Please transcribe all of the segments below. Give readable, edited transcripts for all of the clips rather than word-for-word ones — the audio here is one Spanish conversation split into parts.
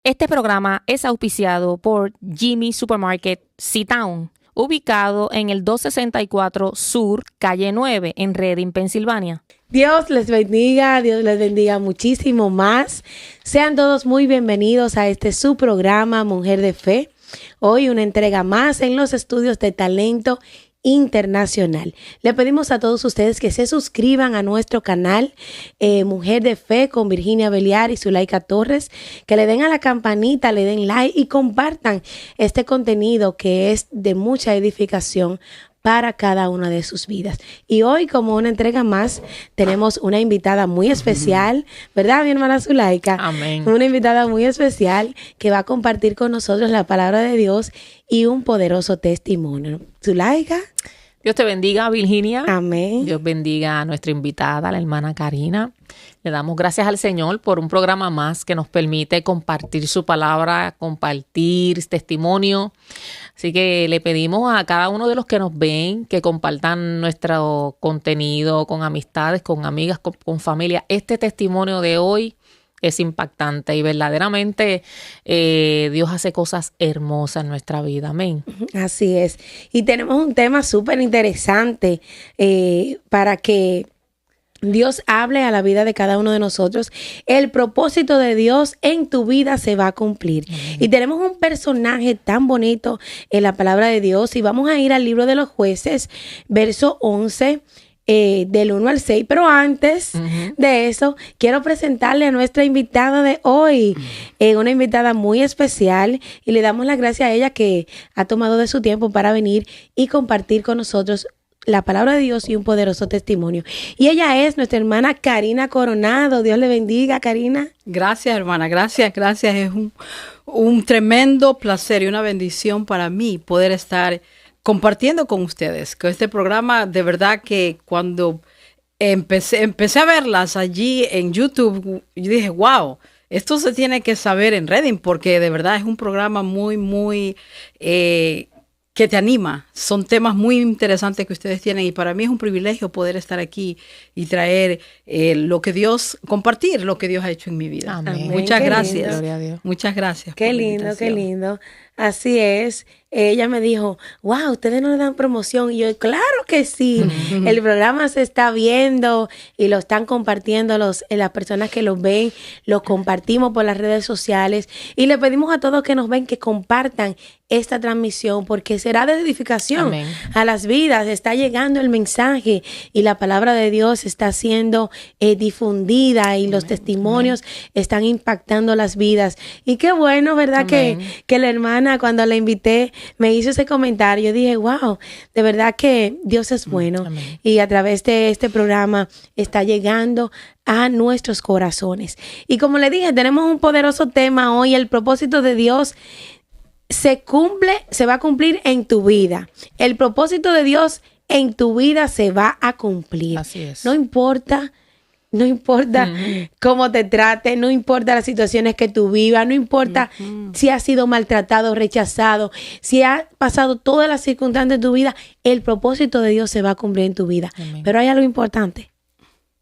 Este programa es auspiciado por Jimmy Supermarket C-Town, ubicado en el 264 Sur, calle 9, en Reading, Pensilvania. Dios les bendiga muchísimo más. Sean todos muy bienvenidos a este su programa Mujer de Fe. Hoy una entrega más en los estudios de Talento Internacional. Le pedimos a todos ustedes que se suscriban a nuestro canal Mujer de Fe con Virginia Beliar y Zulaika Torres, que le den a la campanita, le den like y compartan este contenido que es de mucha edificación para cada una de sus vidas. Y hoy, como una entrega más, tenemos una invitada muy especial, ¿verdad, mi hermana Zulaika? Amén. Una invitada muy especial que va a compartir con nosotros la palabra de Dios y un poderoso testimonio. Zulaika. Dios te bendiga, Virginia. Amén. Dios bendiga a nuestra invitada, la hermana Karina. Le damos gracias al Señor por un programa más que nos permite compartir su palabra, compartir testimonio. Así que le pedimos a cada uno de los que nos ven que compartan nuestro contenido con amistades, con amigas, con familia. Este testimonio de hoy es impactante y verdaderamente Dios hace cosas hermosas en nuestra vida. Amén. Así es. Y tenemos un tema súper interesante para que Dios hable a la vida de cada uno de nosotros. El propósito de Dios en tu vida se va a cumplir. Y tenemos un personaje tan bonito en la palabra de Dios. Y vamos a ir al libro de los Jueces, verso 11. Del 1 al 6, pero antes de eso, quiero presentarle a nuestra invitada de hoy, una invitada muy especial, y le damos las gracias a ella que ha tomado de su tiempo para venir y compartir con nosotros la palabra de Dios y un poderoso testimonio. Y ella es nuestra hermana Karina Coronado. Dios le bendiga, Karina. Gracias, hermana, gracias. Es un tremendo placer y una bendición para mí poder estar compartiendo con ustedes, que este programa, de verdad que cuando empecé a verlas allí en YouTube, yo dije, wow, esto se tiene que saber en Reading, porque de verdad es un programa muy que te anima. Son temas muy interesantes que ustedes tienen y para mí es un privilegio poder estar aquí y traer compartir lo que Dios ha hecho en mi vida. Amén. Muchas Qué gracias. Gloria a Dios. Muchas gracias. Qué por la lindo, qué invitación. lindo. Así es. Ella me dijo, wow, ustedes no le dan promoción. Y yo, claro que sí. El programa se está viendo y lo están compartiendo las personas que lo ven. Lo compartimos por las redes sociales. Y le pedimos a todos que nos ven que compartan esta transmisión porque será de edificación. Amén. A las vidas. Está llegando el mensaje y la palabra de Dios está siendo difundida y los testimonios están impactando las vidas. Y qué bueno, ¿verdad? Que la hermana, cuando la invité, me hizo ese comentario. Yo dije, wow, de verdad que Dios es bueno. Amén. Y a través de este programa está llegando a nuestros corazones. Y como le dije, tenemos un poderoso tema hoy. El propósito de Dios se va a cumplir en tu vida. El propósito de Dios en tu vida se va a cumplir. Así es. No importa cómo te trate, no importa las situaciones que tú vivas, no importa si has sido maltratado, rechazado, si has pasado todas las circunstancias de tu vida, el propósito de Dios se va a cumplir en tu vida. Amén. Pero hay algo importante,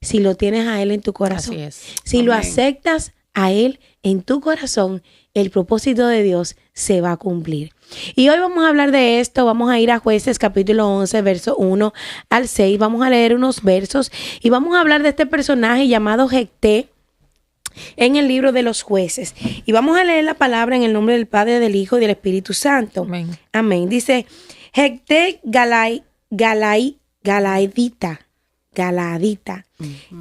si lo tienes a Él en tu corazón, Así es. si lo Amén. aceptas a Él en tu corazón, el propósito de Dios se va a cumplir. Y hoy vamos a hablar de esto. Vamos a ir a Jueces capítulo 11, verso 1 al 6. Vamos a leer unos versos y vamos a hablar de este personaje llamado Jefté en el libro de los Jueces. Y vamos a leer la palabra en el nombre del Padre, del Hijo y del Espíritu Santo. Amén. Amén. Dice, Jefté Galaadita.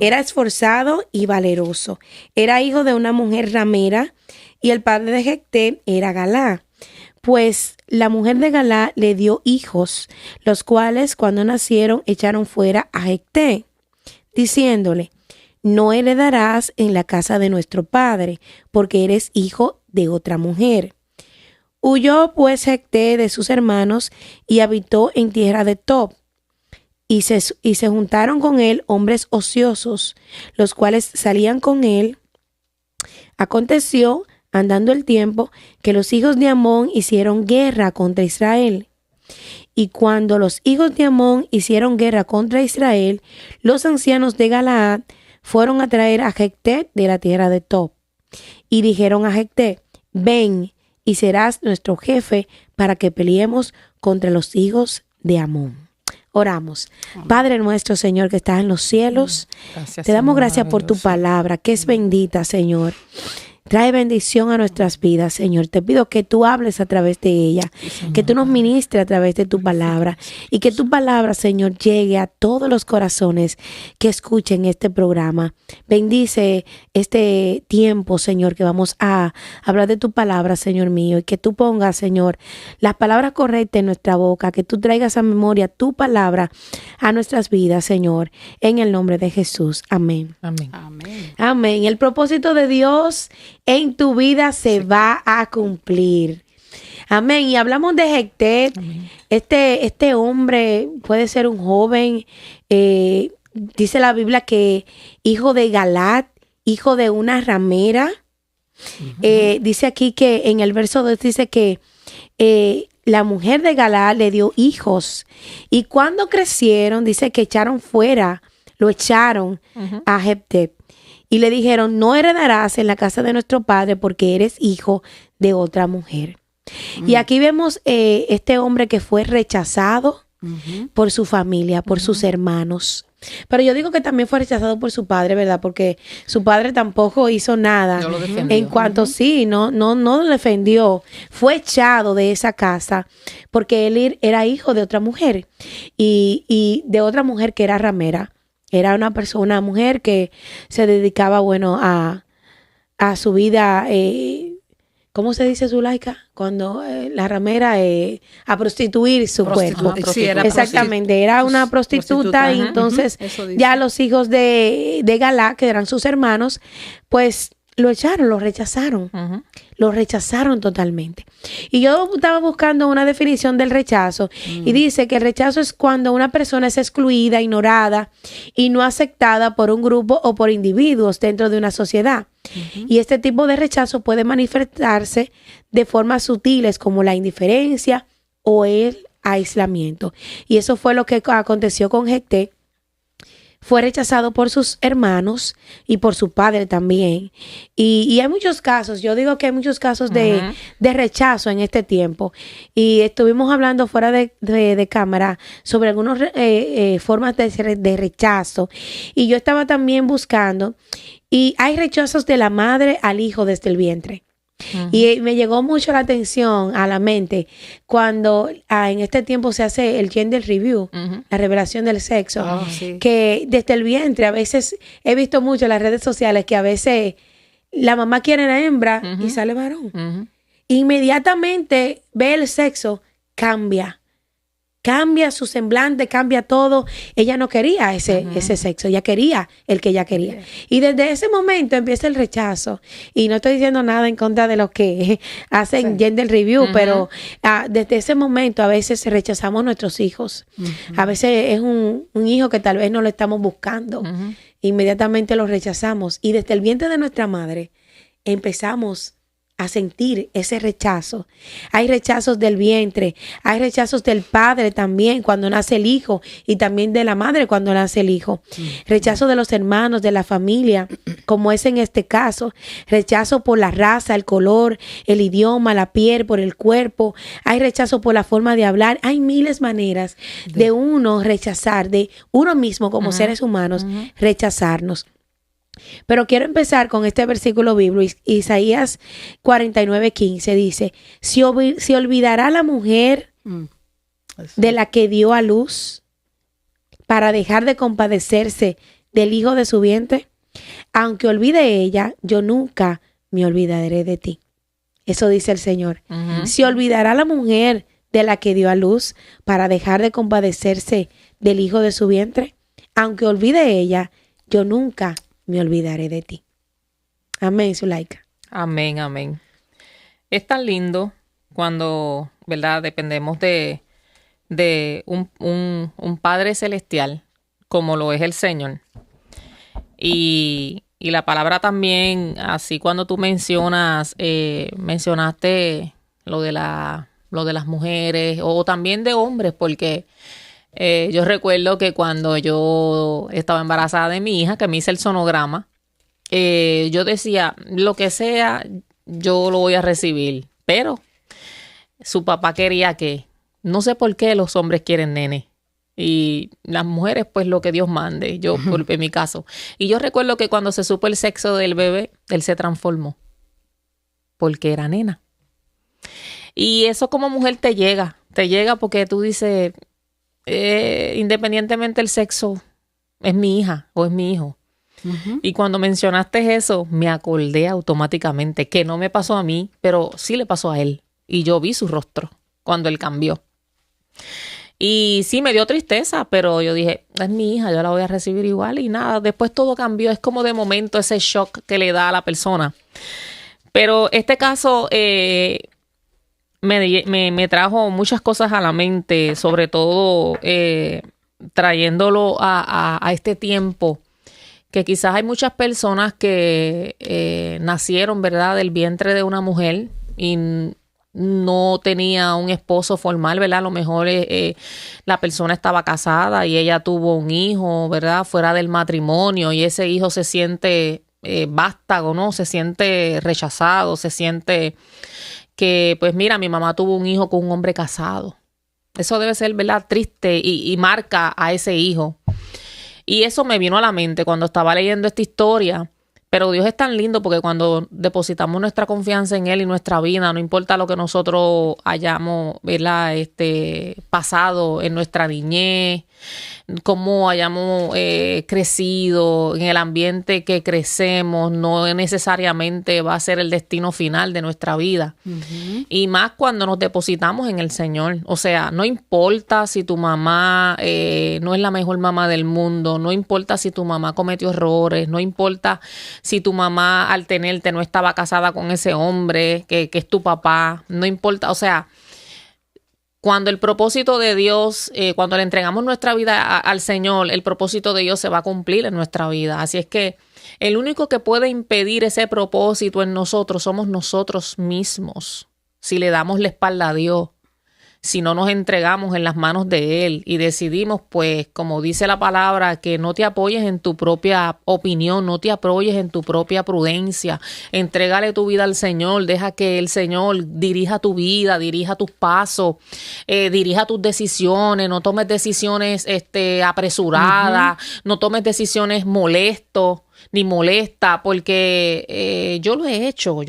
Era esforzado y valeroso. Era hijo de una mujer ramera y el padre de Jefté era Galá. Pues la mujer de Galá le dio hijos, los cuales cuando nacieron echaron fuera a Jefté, diciéndole, no heredarás en la casa de nuestro padre, porque eres hijo de otra mujer. Huyó pues Jefté de sus hermanos y habitó en tierra de Tob. Y se juntaron con él hombres ociosos, los cuales salían con él. Aconteció, andando el tiempo, que los hijos de Amón hicieron guerra contra Israel. Y cuando los hijos de Amón hicieron guerra contra Israel, los ancianos de Galaad fueron a traer a Jefté de la tierra de Tob. Y dijeron a Jefté, ven y serás nuestro jefe para que peleemos contra los hijos de Amón. Oramos. Padre nuestro, Señor, que estás en los cielos, Gracias, te damos Señor, gracias por tu maravilloso. palabra, que es bendita, Señor. Trae bendición a nuestras vidas, Señor. Te pido que tú hables a través de ella, que tú nos ministres a través de tu palabra y que tu palabra, Señor, llegue a todos los corazones que escuchen este programa. Bendice este tiempo, Señor, que vamos a hablar de tu palabra, Señor mío, y que tú pongas, Señor, las palabras correctas en nuestra boca, que tú traigas a memoria tu palabra a nuestras vidas, Señor, en el nombre de Jesús. Amén. Amén. Amén. Amén. El propósito de Dios en tu vida se va a cumplir. Amén. Y hablamos de Jecté. Este hombre puede ser un joven. Dice la Biblia que hijo de Galat, hijo de una ramera. Dice aquí que en el verso 2 dice que la mujer de Galat le dio hijos. Y cuando crecieron, dice que lo echaron a Jecté. Y le dijeron, no heredarás en la casa de nuestro padre porque eres hijo de otra mujer. Y aquí vemos este hombre que fue rechazado por su familia, por sus hermanos. Pero yo digo que también fue rechazado por su padre, ¿verdad? Porque su padre tampoco hizo nada. No lo defendió. En cuanto no lo defendió. Fue echado de esa casa porque él era hijo de otra mujer y de otra mujer que era ramera. Era una mujer que se dedicaba, bueno, a su vida, ¿cómo se dice, Zulaika? Cuando la ramera, a prostituir su cuerpo. Sí, era Exactamente, era una prostituta y entonces Eso dice. ya los hijos de Galá, que eran sus hermanos, pues lo echaron, lo rechazaron. Lo rechazaron totalmente. Y yo estaba buscando una definición del rechazo y dice que el rechazo es cuando una persona es excluida, ignorada y no aceptada por un grupo o por individuos dentro de una sociedad. Y este tipo de rechazo puede manifestarse de formas sutiles como la indiferencia o el aislamiento. Y eso fue lo que aconteció con Jecté. Fue rechazado por sus hermanos y por su padre también. Y hay muchos casos, yo digo que hay muchos casos de rechazo en este tiempo. Y estuvimos hablando fuera de cámara sobre algunas formas de rechazo. Y yo estaba también buscando, y hay rechazos de la madre al hijo desde el vientre. Y me llegó mucho la atención a la mente cuando en este tiempo se hace el gender review, la revelación del sexo, Sí. que desde el vientre a veces he visto mucho en las redes sociales que a veces la mamá quiere la hembra y sale varón. Inmediatamente ve el sexo, cambia su semblante, cambia todo. Ella no quería ese sexo, ella quería el que ella quería. Y desde ese momento empieza el rechazo. Y no estoy diciendo nada en contra de los que hacen gender review, pero desde ese momento a veces rechazamos nuestros hijos. A veces es un hijo que tal vez no lo estamos buscando. Inmediatamente lo rechazamos. Y desde el vientre de nuestra madre empezamos a sentir ese rechazo. Hay rechazos del vientre, hay rechazos del padre también cuando nace el hijo y también de la madre cuando nace el hijo. Rechazo de los hermanos, de la familia, como es en este caso. Rechazo por la raza, el color, el idioma, la piel, por el cuerpo. Hay rechazo por la forma de hablar. Hay miles de maneras de uno rechazar, de uno mismo como seres humanos, rechazarnos. Pero quiero empezar con este versículo bíblico. Isaías 49:15 dice, si olvidará la mujer de la que dio a luz para dejar de compadecerse del hijo de su vientre, aunque olvide ella, yo nunca me olvidaré de ti. Eso dice el Señor. Si olvidará la mujer de la que dio a luz para dejar de compadecerse del hijo de su vientre, aunque olvide ella, yo nunca me olvidaré de ti. Amén, Zulaika. Amén, amén. Es tan lindo cuando, ¿verdad? Dependemos de un Padre Celestial como lo es el Señor. Y la palabra también, así cuando tú mencionaste lo de las mujeres o también de hombres, porque yo recuerdo que cuando yo estaba embarazada de mi hija, que me hice el sonograma, yo decía, lo que sea, yo lo voy a recibir. Pero su papá quería que, no sé por qué los hombres quieren nene. Y las mujeres, pues lo que Dios mande, yo en mi caso. Y yo recuerdo que cuando se supo el sexo del bebé, él se transformó. Porque era nena. Y eso como mujer te llega porque tú dices, independientemente del sexo, es mi hija o es mi hijo. Y cuando mencionaste eso, me acordé automáticamente que no me pasó a mí, pero sí le pasó a él. Y yo vi su rostro cuando él cambió. Y sí, me dio tristeza, pero yo dije, es mi hija, yo la voy a recibir igual. Y nada, después todo cambió. Es como de momento ese shock que le da a la persona. Pero este caso me trajo muchas cosas a la mente, sobre todo trayéndolo a este tiempo, que quizás hay muchas personas que nacieron, ¿verdad?, del vientre de una mujer y no tenía un esposo formal, ¿verdad? A lo mejor la persona estaba casada y ella tuvo un hijo, ¿verdad?, fuera del matrimonio, y ese hijo se siente vástago, ¿no? Se siente rechazado, se siente que, pues mira, mi mamá tuvo un hijo con un hombre casado. Eso debe ser, ¿verdad?, triste y marca a ese hijo. Y eso me vino a la mente cuando estaba leyendo esta historia. Pero Dios es tan lindo porque cuando depositamos nuestra confianza en Él y nuestra vida, no importa lo que nosotros hayamos, ¿verdad?, pasado en nuestra niñez, cómo hayamos crecido, en el ambiente que crecemos, no necesariamente va a ser el destino final de nuestra vida. Y más cuando nos depositamos en el Señor. O sea, no importa si tu mamá no es la mejor mamá del mundo, no importa si tu mamá cometió errores, no importa si tu mamá al tenerte no estaba casada con ese hombre que es tu papá, no importa, o sea, cuando el propósito de Dios, cuando le entregamos nuestra vida al Señor, el propósito de Dios se va a cumplir en nuestra vida. Así es que el único que puede impedir ese propósito en nosotros somos nosotros mismos. Si le damos la espalda a Dios, si no nos entregamos en las manos de Él y decidimos, pues, como dice la palabra, que no te apoyes en tu propia opinión, no te apoyes en tu propia prudencia, entrégale tu vida al Señor, deja que el Señor dirija tu vida, dirija tus pasos, dirija tus decisiones, no tomes decisiones apresuradas, no tomes decisiones ni molesta, porque yo lo he hecho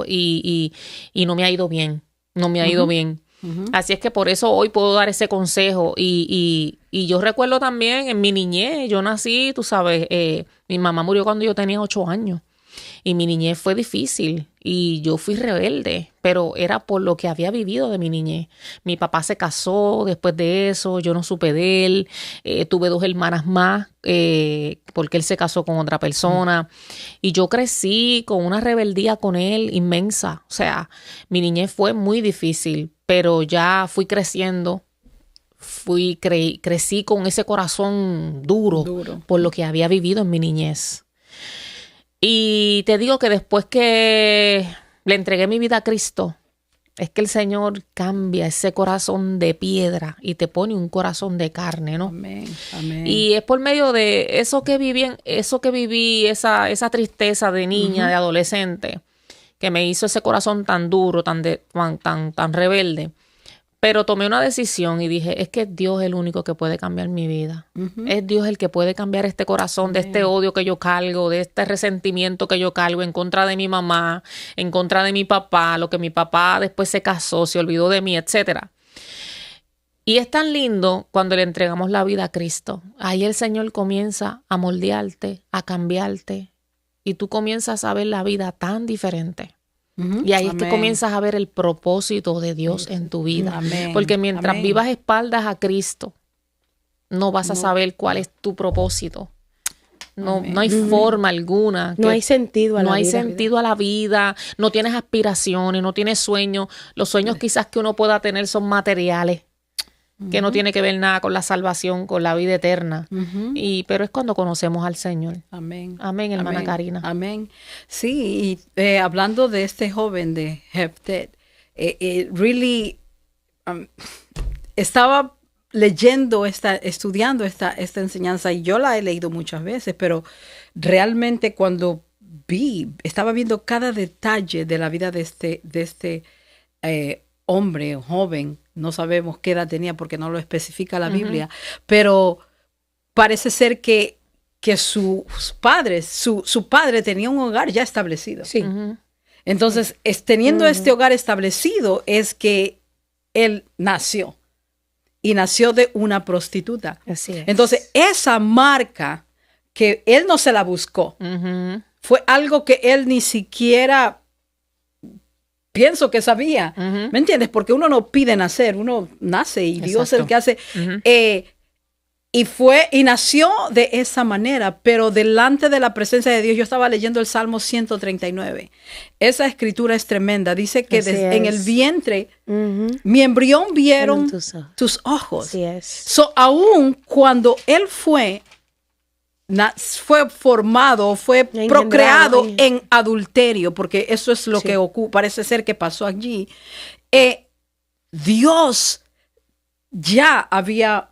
y no me ha ido bien, no me ha ido bien. Así es que por eso hoy puedo dar ese consejo y yo recuerdo también en mi niñez, yo nací, tú sabes, mi mamá murió cuando yo tenía 8 años y mi niñez fue difícil y yo fui rebelde, pero era por lo que había vivido de mi niñez. Mi papá se casó después de eso, yo no supe de él, tuve 2 hermanas más porque él se casó con otra persona y yo crecí con una rebeldía con él inmensa. O sea, mi niñez fue muy difícil, pero ya fui creciendo, crecí con ese corazón duro por lo que había vivido en mi niñez. Y te digo que después que le entregué mi vida a Cristo, es que el Señor cambia ese corazón de piedra y te pone un corazón de carne, ¿no? Amén, amén. Y es por medio de eso que viví, esa tristeza de niña, de adolescente, que me hizo ese corazón tan duro, tan rebelde. Pero tomé una decisión y dije, es que Dios es el único que puede cambiar mi vida. Es Dios el que puede cambiar este corazón, de este odio que yo cargo, de este resentimiento que yo cargo en contra de mi mamá, en contra de mi papá, lo que mi papá después se casó, se olvidó de mí, etcétera. Y es tan lindo cuando le entregamos la vida a Cristo. Ahí el Señor comienza a moldearte, a cambiarte, y tú comienzas a ver la vida tan diferente. Y ahí es que comienzas a ver el propósito de Dios en tu vida. Amén. Porque mientras vivas espaldas a Cristo, no vas a saber cuál es tu propósito. No hay forma alguna. No hay sentido a la vida. No hay sentido a la vida. No tienes aspiraciones, no tienes sueños. Los sueños quizás que uno pueda tener son materiales, que no tiene que ver nada con la salvación, con la vida eterna. Pero es cuando conocemos al Señor. Amén. Amén, hermana Karina. Amén. Sí, y hablando de este joven de Jephthé, estaba estudiando esta enseñanza, y yo la he leído muchas veces, pero realmente cuando estaba viendo cada detalle de la vida de este hombre, joven, no sabemos qué edad tenía porque no lo especifica la Biblia, pero parece ser que sus padres, su padre tenía un hogar ya establecido. Sí. Entonces, teniendo este hogar establecido, es que él nació. Y nació de una prostituta. Así es. Entonces, esa marca que él no se la buscó, fue algo que él ni siquiera pienso que sabía. ¿Me entiendes? Porque uno no pide nacer, uno nace y Dios es el que hace. Y nació de esa manera, pero delante de la presencia de Dios. Yo estaba leyendo el Salmo 139. Esa escritura es tremenda. Dice que en el vientre, mi embrión vieron tus ojos. Así es. Aún cuando él fue formado, fue procreado en adulterio, porque eso es lo que parece ser que pasó allí, Dios ya había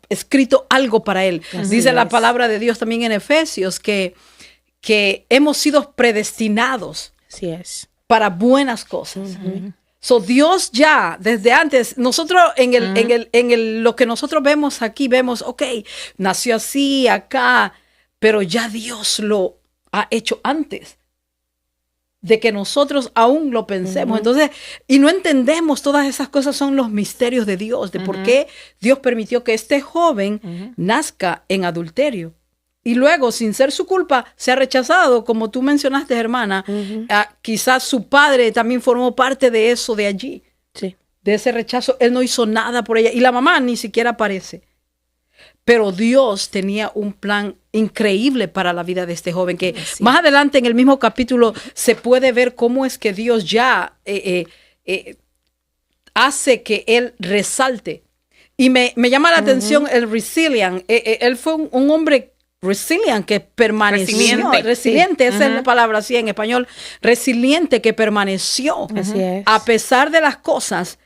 escrito algo para él. Dice la palabra de Dios también en Efesios que hemos sido predestinados para buenas cosas. Dios ya, desde antes, nosotros lo que nosotros vemos aquí, vemos, nació así, acá, pero ya Dios lo ha hecho antes de que nosotros aún lo pensemos. Entonces, y no entendemos todas esas cosas, son los misterios de Dios, de por qué Dios permitió que este joven nazca en adulterio. Y luego, sin ser su culpa, se ha rechazado, como tú mencionaste, hermana. Quizás su padre también formó parte de eso de allí, de ese rechazo. Él no hizo nada por ella y la mamá ni siquiera aparece. Pero Dios tenía un plan increíble para la vida de este joven, que más adelante en el mismo capítulo se puede ver cómo es que Dios ya hace que él resalte. Y me llama la atención el resilient. Él fue un hombre resilient que permaneció. Resiliente, esa es la palabra así en español. Resiliente que permaneció. Así es. A pesar de las cosas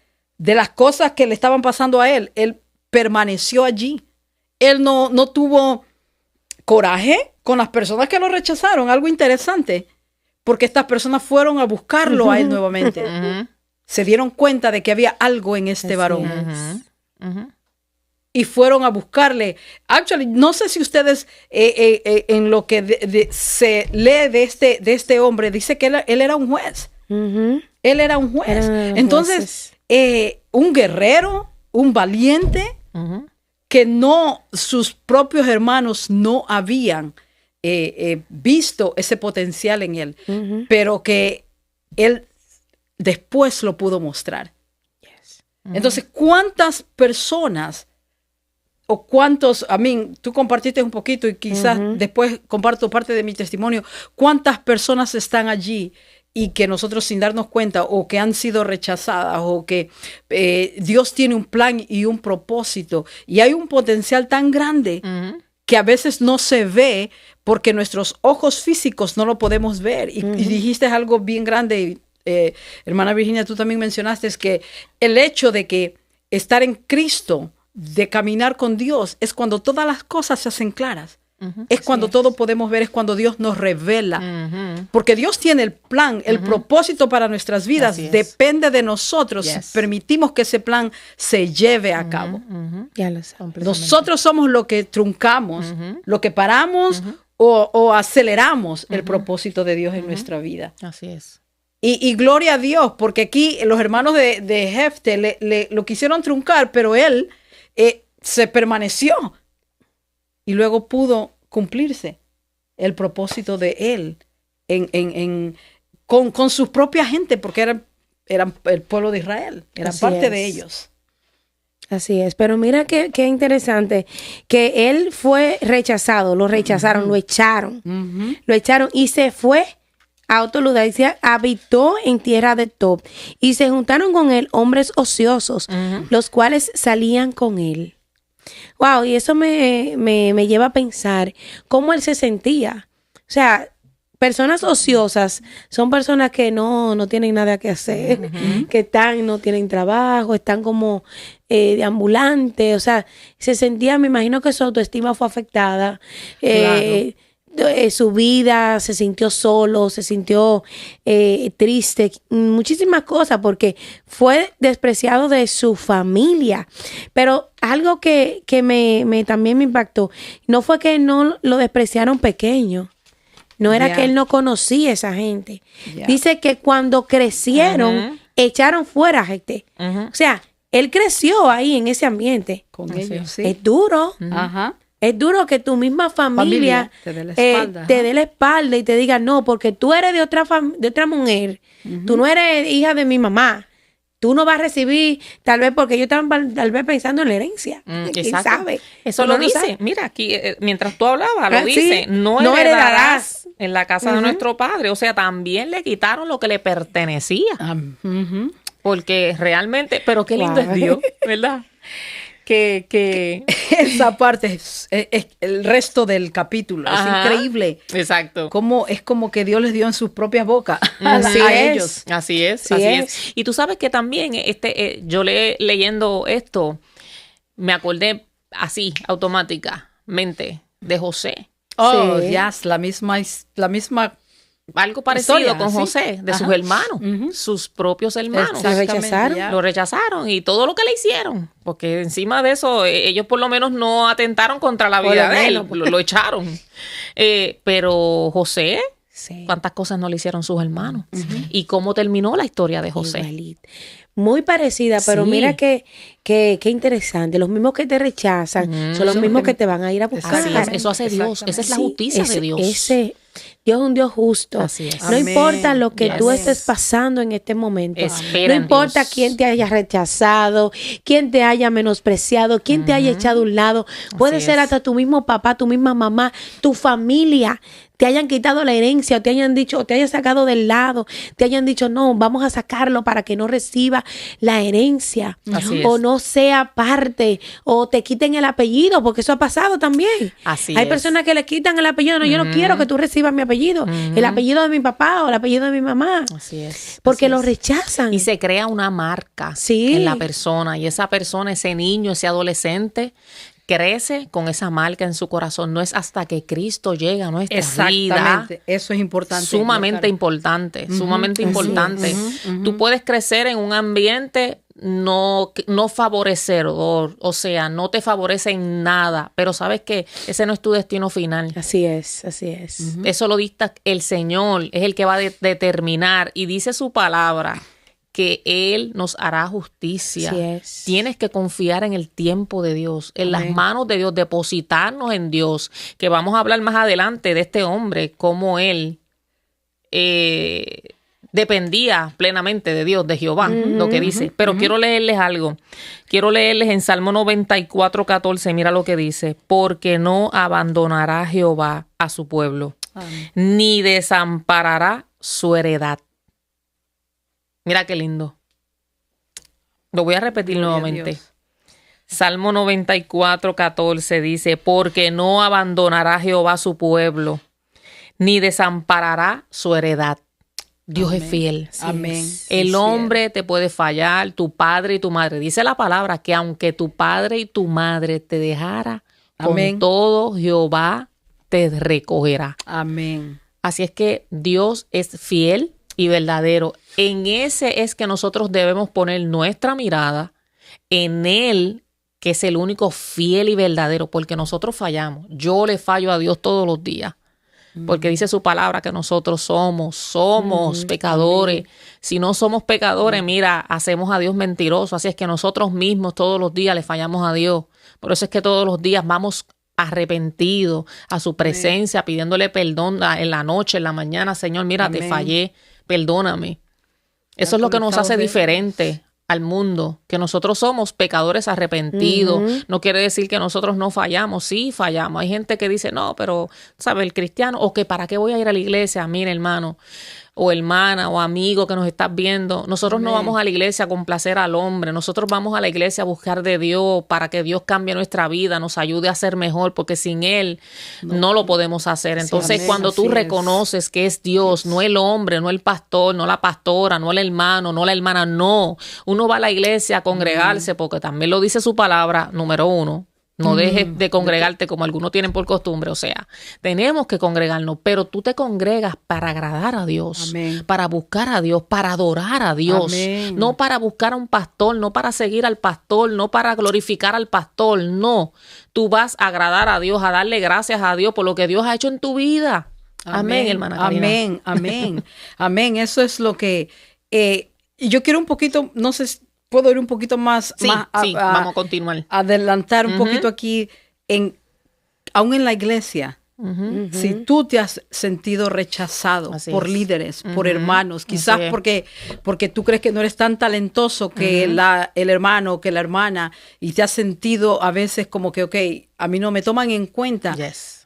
que le estaban pasando a él permaneció allí. Él no tuvo coraje con las personas que lo rechazaron. Algo interesante, porque estas personas fueron a buscarlo a él nuevamente. Se dieron cuenta de que había algo en este varón. Y fueron a buscarle. Actually, no sé si ustedes en lo que se lee de este hombre, dice que él era un juez. Él era un juez. Entonces, un guerrero, un valiente, que sus propios hermanos no habían visto ese potencial en él, pero que él después lo pudo mostrar. Entonces, ¿cuántas personas o cuántos, tú compartiste un poquito y quizás después comparto parte de mi testimonio, cuántas personas están allí y que nosotros sin darnos cuenta o que han sido rechazadas o que Dios tiene un plan y un propósito y hay un potencial tan grande que a veces no se ve porque nuestros ojos físicos no lo podemos ver y dijiste algo bien grande, hermana Virginia, tú también mencionaste es que el hecho de que estar en Cristo, de caminar con Dios, es cuando todas las cosas se hacen claras. Es cuando todo podemos ver, es cuando Dios nos revela. Porque Dios tiene el plan, el propósito para nuestras vidas. Depende de nosotros si permitimos que ese plan se lleve a cabo. Nosotros somos lo que truncamos, lo que paramos o aceleramos el propósito de Dios en nuestra vida. Así es. Y gloria a Dios, porque aquí los hermanos de Jefte lo quisieron truncar, pero él se permaneció. Y luego pudo cumplirse el propósito de él con su propia gente, porque eran el pueblo de Israel, eran parte de ellos. Así es, pero mira qué interesante, que él fue rechazado, lo rechazaron, lo echaron y se fue a otro lugar, dice, habitó en tierra de Tob, y se juntaron con él hombres ociosos, los cuales salían con él. Wow, y eso me lleva a pensar cómo él se sentía. O sea, personas ociosas son personas que no tienen nada que hacer, que no tienen trabajo, están como deambulantes. O sea, se sentía, me imagino que su autoestima fue afectada. su vida, se sintió solo, se sintió triste, muchísimas cosas, porque fue despreciado de su familia. Pero algo que también me impactó, no fue que no lo despreciaron pequeño, no era que él no conocía a esa gente. Dice que cuando crecieron, echaron fuera a gente. O sea, él creció ahí en ese ambiente. Con ellos, sí. Es duro. Ajá. Es duro que tu misma familia te dé la espalda y te diga, no, porque tú eres de otra mujer. Tú no eres hija de mi mamá. Tú no vas a recibir, tal vez porque ellos estaban tal vez pensando en la herencia. ¿Quién sabe? Eso lo dice. Mira, aquí, mientras tú hablabas, lo dice. Sí. No heredarás en la casa de nuestro padre. O sea, también le quitaron lo que le pertenecía. Porque realmente, pero qué lindo es Dios, ¿verdad? Que esa parte es el resto del capítulo. Ajá, es increíble. Exacto. Es como que Dios les dio en sus propias bocas Así a es. ellos. Así es, así es. Y tú sabes que también yo leyendo esto, me acordé así, automáticamente, de José. Oh, Sí. yes, la misma Algo parecido historia, con ¿sí? José, de sus Ajá. hermanos, sus propios hermanos. Lo rechazaron. ya. Lo rechazaron y todo lo que le hicieron, porque encima de eso ellos por lo menos no atentaron contra la Por vida lo de él, menos. lo echaron. Pero José, Sí. ¿cuántas cosas no le hicieron sus hermanos? ¿Y cómo terminó la historia de José? Igualito. Muy parecida, pero Sí. mira qué interesante. Los mismos que te rechazan son los mismos que te van a ir a buscar. Así es, eso hace Dios, esa es la Sí, justicia de Dios. Dios es un Dios justo. Así es. No Amén. importa lo que tú Yes. estés pasando en este momento. Espera No en importa Dios. quién te haya rechazado, quién te haya menospreciado, quién te haya echado a un lado. Puede Así ser es. hasta tu mismo papá, tu misma mamá, tu familia. Te hayan quitado la herencia, o te hayan dicho, o te hayan sacado del lado, te hayan dicho, no, vamos a sacarlo para que no reciba la herencia. Así O es. no sea parte, o te quiten el apellido, porque eso ha pasado también. Así Hay es. personas que le quitan el apellido. No, yo no quiero que tú recibas mi apellido, el apellido de mi papá o el apellido de mi mamá, Así es. porque así lo es. rechazan. Y se crea una marca Sí. en la persona. Y esa persona, ese niño, ese adolescente, crece con esa marca en su corazón. No es hasta que Cristo llega a nuestra vida. Exactamente. Eso es importante. Sumamente Claro. importante, sumamente así importante. Tú puedes crecer en un ambiente no favorecedor, o sea, no te favorece en nada, pero sabes que ese no es tu destino final. Así es, así es. Eso lo dicta el Señor, es el que va a determinar y dice su palabra que Él nos hará justicia. Así es. Tienes que confiar en el tiempo de Dios, en las Amén. manos de Dios, depositarnos en Dios, que vamos a hablar más adelante de este hombre, cómo él dependía plenamente de Dios, de Jehová, lo que dice. Pero quiero leerles algo. Quiero leerles en Salmo 94:14, mira lo que dice. Porque no abandonará Jehová a su pueblo, ni desamparará su heredad. Mira qué lindo. Lo voy a repetir Gloria a nuevamente. Dios. Salmo 94:14 dice, porque no abandonará Jehová su pueblo, ni desamparará su heredad. Dios es fiel. Amén. El hombre te puede fallar, tu padre y tu madre. Dice la palabra que aunque tu padre y tu madre te dejara, Amén. con todo Jehová te recogerá. Amén. Así es que Dios es fiel y verdadero. En ese es que nosotros debemos poner nuestra mirada, en Él, que es el único fiel y verdadero, porque nosotros fallamos. Yo le fallo a Dios todos los días, porque dice su palabra que nosotros somos pecadores. Si no somos pecadores, mira, hacemos a Dios mentiroso. Así es que nosotros mismos todos los días le fallamos a Dios. Por eso es que todos los días vamos arrepentidos a su presencia, pidiéndole perdón en la noche, en la mañana. Señor, mira, te Amén. fallé, perdóname. Eso es lo que nos hace diferente al mundo, que nosotros somos pecadores arrepentidos. No quiere decir que nosotros no fallamos, sí fallamos. Hay gente que dice, no, pero, ¿sabe? El cristiano, o que ¿para qué voy a ir a la iglesia? Mira, hermano, o hermana, o amigo que nos estás viendo. Nosotros no vamos a la iglesia a complacer al hombre. Nosotros vamos a la iglesia a buscar de Dios para que Dios cambie nuestra vida, nos ayude a ser mejor, porque sin Él no lo podemos hacer. Entonces, amén, cuando tú así es. reconoces que es Dios, no el hombre, no el pastor, no la pastora, no el hermano, no la hermana, no. Uno va a la iglesia a congregarse porque también lo dice su palabra, número 1. No dejes de congregarte como algunos tienen por costumbre. O sea, tenemos que congregarnos, pero tú te congregas para agradar a Dios, Amén. para buscar a Dios, para adorar a Dios. Amén. No para buscar a un pastor, no para seguir al pastor, no para glorificar al pastor. No, tú vas a agradar a Dios, a darle gracias a Dios por lo que Dios ha hecho en tu vida. Amén, hermana Karina. Amén, amén, amén. Eso es lo que... yo quiero un poquito, no sé, puedo ir un poquito más... Sí, vamos a continuar. Adelantar un poquito aquí, aún en la iglesia. Si tú te has sentido rechazado por líderes, por hermanos, quizás porque tú crees que no eres tan talentoso que el hermano o que la hermana, y te has sentido a veces como que, ok, a mí no me toman en cuenta,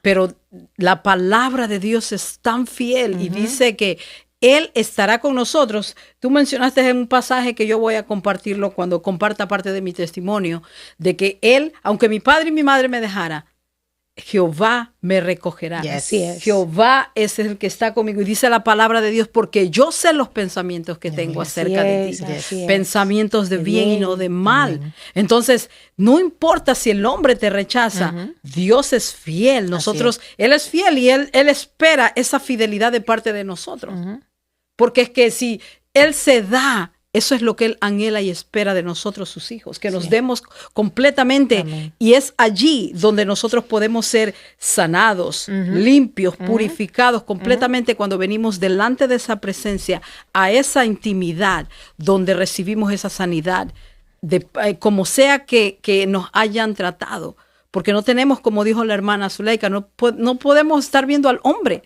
pero la palabra de Dios es tan fiel y dice que Él estará con nosotros. Tú mencionaste en un pasaje que yo voy a compartirlo cuando comparta parte de mi testimonio, de que Él, aunque mi padre y mi madre me dejara, Jehová me recogerá. Jehová es el que está conmigo. Y dice la palabra de Dios, porque yo sé los pensamientos que tengo acerca de ti. Pensamientos de bien y no de mal. Entonces, no importa si el hombre te rechaza, Dios es fiel. Él es fiel y Él espera esa fidelidad de parte de nosotros. Porque es que si Él se da, eso es lo que Él anhela y espera de nosotros, sus hijos, que nos demos completamente. Amén. Y es allí donde nosotros podemos ser sanados, limpios, purificados completamente cuando venimos delante de esa presencia, a esa intimidad donde recibimos esa sanidad, como sea que nos hayan tratado. Porque no tenemos, como dijo la hermana Zuleika, no podemos estar viendo al hombre.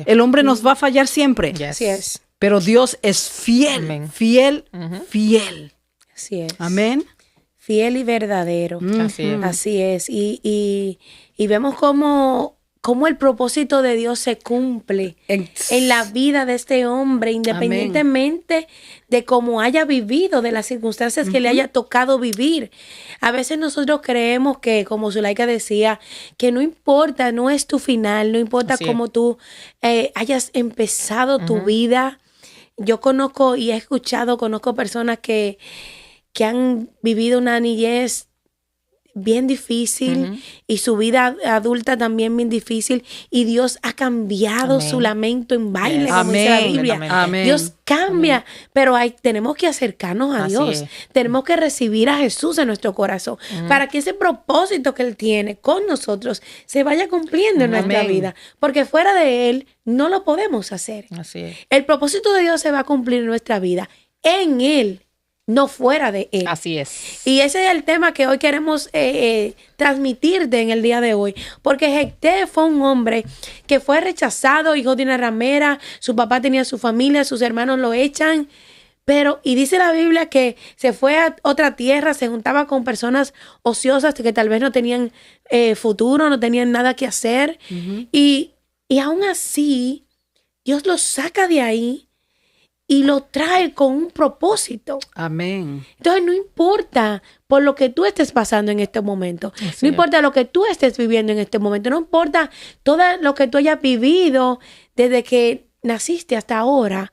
El hombre nos va a fallar siempre. Así es. Pero Dios es fiel, Amén. Fiel, fiel. Así es. Amén. Fiel y verdadero. Así es. Así es. Y vemos cómo el propósito de Dios se cumple en la vida de este hombre, independientemente de cómo haya vivido, de las circunstancias que le haya tocado vivir. A veces nosotros creemos que, como Zuleika decía, que no importa, no es tu final, no importa cómo tú hayas empezado tu vida. Yo conozco personas que han vivido una niñez bien difícil y su vida adulta también bien difícil, y Dios ha cambiado su lamento en baile, como dice la Biblia. Amén. Dios cambia, pero tenemos que acercarnos a Dios, tenemos que recibir a Jesús en nuestro corazón para que ese propósito que Él tiene con nosotros se vaya cumpliendo en nuestra vida, porque fuera de Él no lo podemos hacer. Así es. El propósito de Dios se va a cumplir en nuestra vida, en Él, no fuera de Él. Así es. Y ese es el tema que hoy queremos transmitirte en el día de hoy. Porque Jefté fue un hombre que fue rechazado, hijo de una ramera. Su papá tenía su familia, sus hermanos lo echan. Y dice la Biblia que se fue a otra tierra, se juntaba con personas ociosas que tal vez no tenían futuro, no tenían nada que hacer. Y aún así, Dios lo saca de ahí y lo trae con un propósito. Amén. Entonces no importa por lo que tú estés pasando en este momento. No importa lo que tú estés viviendo en este momento. No importa todo lo que tú hayas vivido desde que naciste hasta ahora.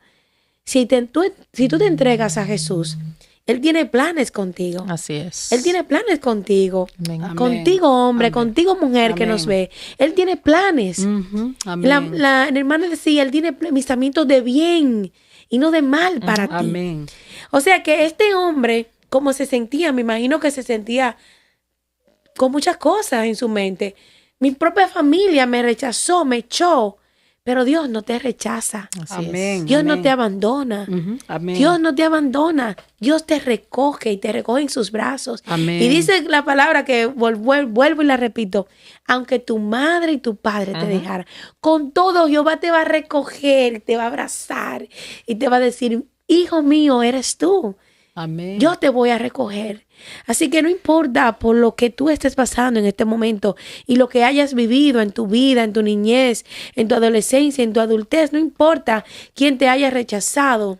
Si tú te entregas a Jesús, Él tiene planes contigo. Así es. Él tiene planes contigo. Amén. Contigo, hombre, contigo, mujer que nos ve. Él tiene planes. Amén. La hermana decía, Él tiene pensamientos de bien y no de mal para ti. Amén. O sea que este hombre, como se sentía, me imagino que se sentía con muchas cosas en su mente. Mi propia familia me rechazó, me echó, pero Dios no te rechaza. Amén. Dios no te abandona. Amén. Dios no te abandona. Dios te recoge y te recoge en sus brazos. Amén. Y dice la palabra que vuelvo y la repito. Aunque tu madre y tu padre te dejaran, con todo Jehová te va a recoger, te va a abrazar y te va a decir, hijo mío, eres tú. Amén. Yo te voy a recoger. Así que no importa por lo que tú estés pasando en este momento y lo que hayas vivido en tu vida, en tu niñez, en tu adolescencia, en tu adultez, no importa quién te haya rechazado.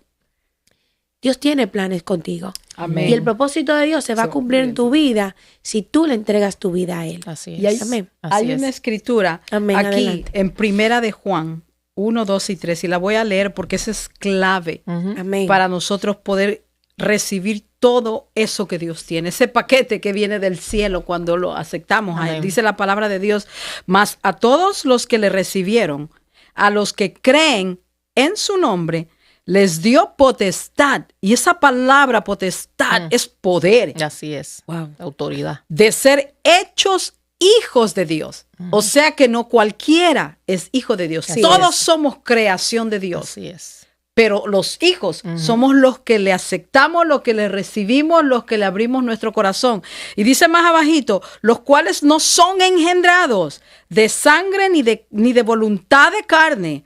Dios tiene planes contigo. Amén. Y el propósito de Dios se va a cumplir en tu vida si tú le entregas tu vida a Él. Así es. Y Amén. Hay una escritura Amén. aquí Adelante. en Primera de Juan 1, 2 y 3, y la voy a leer porque esa es clave Amén. para nosotros poder recibir todo eso que Dios tiene, ese paquete que viene del cielo cuando lo aceptamos a Él. Dice la palabra de Dios, mas a todos los que le recibieron, a los que creen en su nombre, les dio potestad. Y esa palabra potestad es poder. Así es. Wow. Autoridad. De ser hechos hijos de Dios. O sea que no cualquiera es hijo de Dios. Todos somos creación de Dios. Así es. Pero los hijos somos los que le aceptamos, los que le recibimos, los que le abrimos nuestro corazón. Y dice más abajito, los cuales no son engendrados de sangre ni de voluntad de carne,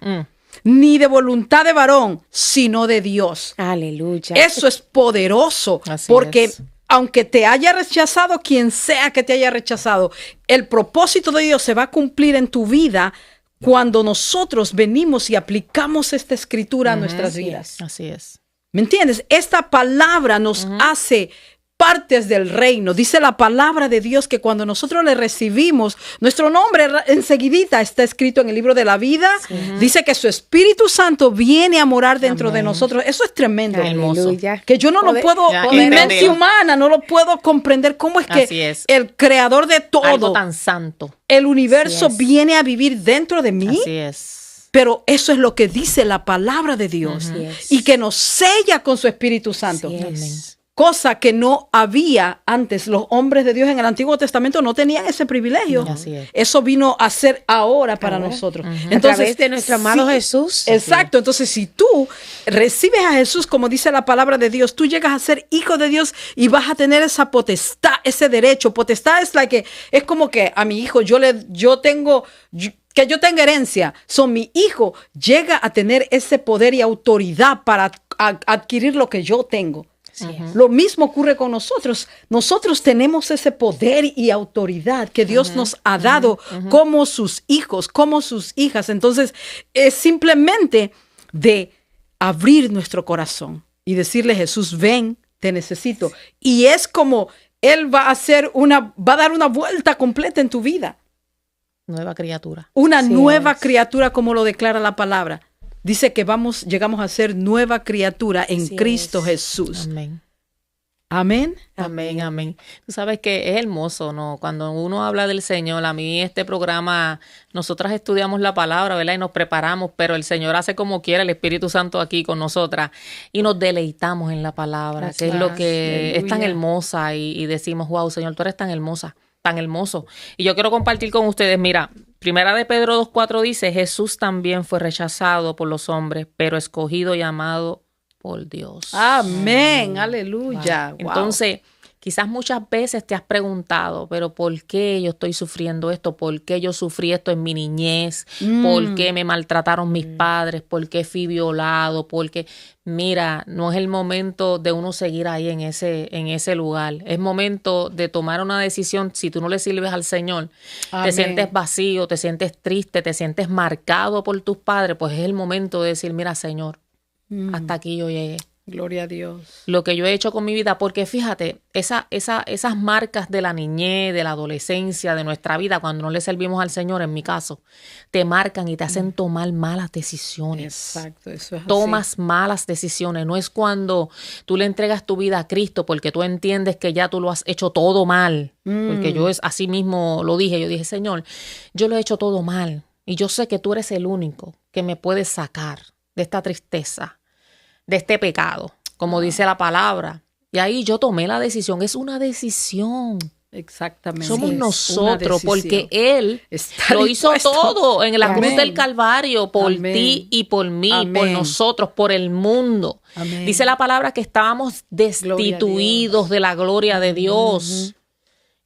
ni de voluntad de varón, sino de Dios. Aleluya. Eso es poderoso, porque aunque te haya rechazado quien sea que te haya rechazado, el propósito de Dios se va a cumplir en tu vida cuando nosotros venimos y aplicamos esta escritura a nuestras vidas. Así es. ¿Me entiendes? Esta palabra nos hace partes del reino. Dice la palabra de Dios que cuando nosotros le recibimos, nuestro nombre enseguidita está escrito en el libro de la vida. Dice que su Espíritu Santo viene a morar dentro de nosotros. Eso es tremendo. Aleluya. Que yo no lo puedo, mi mente humana no lo puedo comprender. ¿Cómo es que el creador de todo, algo tan santo, el universo viene a vivir dentro de mí? Así es. Pero eso es lo que dice la palabra de Dios. Y que nos sella con su Espíritu Santo. Cosa que no había antes. Los hombres de Dios en el Antiguo Testamento no tenían ese privilegio. Así es. Eso vino a ser ahora para nosotros. Entonces, a través de nuestro amado Jesús. Exacto. Entonces, si tú recibes a Jesús, como dice la palabra de Dios, tú llegas a ser hijo de Dios y vas a tener esa potestad, ese derecho. Potestad es es como que a mi hijo que yo tenga herencia. Mi hijo llega a tener ese poder y autoridad para adquirir lo que yo tengo. Lo mismo ocurre con nosotros. Nosotros tenemos ese poder y autoridad que Dios nos ha dado como sus hijos, como sus hijas. Entonces, es simplemente de abrir nuestro corazón y decirle, Jesús, ven, te necesito. Y es como Él va a dar una vuelta completa en tu vida. Nueva criatura. Una nueva criatura, como lo declara la palabra. Dice que llegamos a ser nueva criatura en Cristo Jesús. Amén. Amén. Amén, amén. Tú sabes que es hermoso, ¿no? Cuando uno habla del Señor, a mí este programa, nosotras estudiamos la palabra, ¿verdad? Y nos preparamos, pero el Señor hace como quiera, el Espíritu Santo aquí con nosotras, y nos deleitamos en la palabra, que es lo que es tan hermosa, y decimos, wow, Señor, tú eres tan hermosa, tan hermoso. Y yo quiero compartir con ustedes, mira, Primera de Pedro 2:4 dice, Jesús también fue rechazado por los hombres, pero escogido y amado por Dios. Amén, aleluya. Wow. Entonces, quizás muchas veces te has preguntado, pero ¿por qué yo estoy sufriendo esto? ¿Por qué yo sufrí esto en mi niñez? ¿Por qué me maltrataron mis padres? ¿Por qué fui violado? Porque, mira, no es el momento de uno seguir ahí en ese lugar. Es momento de tomar una decisión. Si tú no le sirves al Señor, te sientes vacío, te sientes triste, te sientes marcado por tus padres, pues es el momento de decir, mira, Señor, hasta aquí yo llegué. Gloria a Dios. Lo que yo he hecho con mi vida, porque fíjate, esas marcas de la niñez, de la adolescencia, de nuestra vida, cuando no le servimos al Señor, en mi caso, te marcan y te hacen tomar malas decisiones. Exacto, eso es así. Tomas malas decisiones. No es cuando tú le entregas tu vida a Cristo porque tú entiendes que ya tú lo has hecho todo mal. Porque yo así mismo lo dije. Yo dije, Señor, yo lo he hecho todo mal. Y yo sé que tú eres el único que me puedes sacar de esta tristeza, de este pecado, como dice la palabra. Y ahí yo tomé la decisión. Es una decisión. Exactamente. Somos nosotros, porque Él lo hizo todo en la cruz del Calvario, por ti y por mí, por nosotros, por el mundo. Amén. Dice la palabra que estábamos destituidos de la gloria de Dios.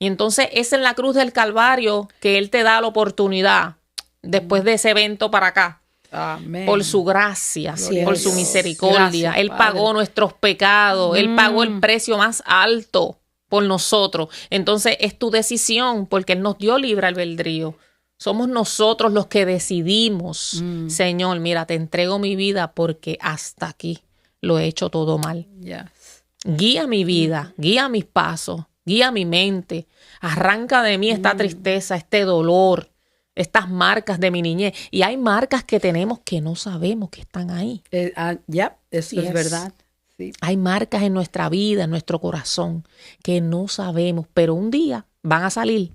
Y entonces es en la cruz del Calvario que Él te da la oportunidad, después de ese evento para acá. Amén. Por su gracia, por su misericordia. Gracias, Él pagó nuestros pecados. Él pagó el precio más alto por nosotros. Entonces es tu decisión, porque Él nos dio libre albedrío. Somos nosotros los que decidimos, Señor, mira, te entrego mi vida porque hasta aquí lo he hecho todo mal. Yes. Guía mi vida, guía mis pasos, guía mi mente. Arranca de mí esta tristeza, este dolor, estas marcas de mi niñez. Y hay marcas que tenemos que no sabemos que están ahí. Eso es verdad. Sí. Hay marcas en nuestra vida, en nuestro corazón, que no sabemos, pero un día van a salir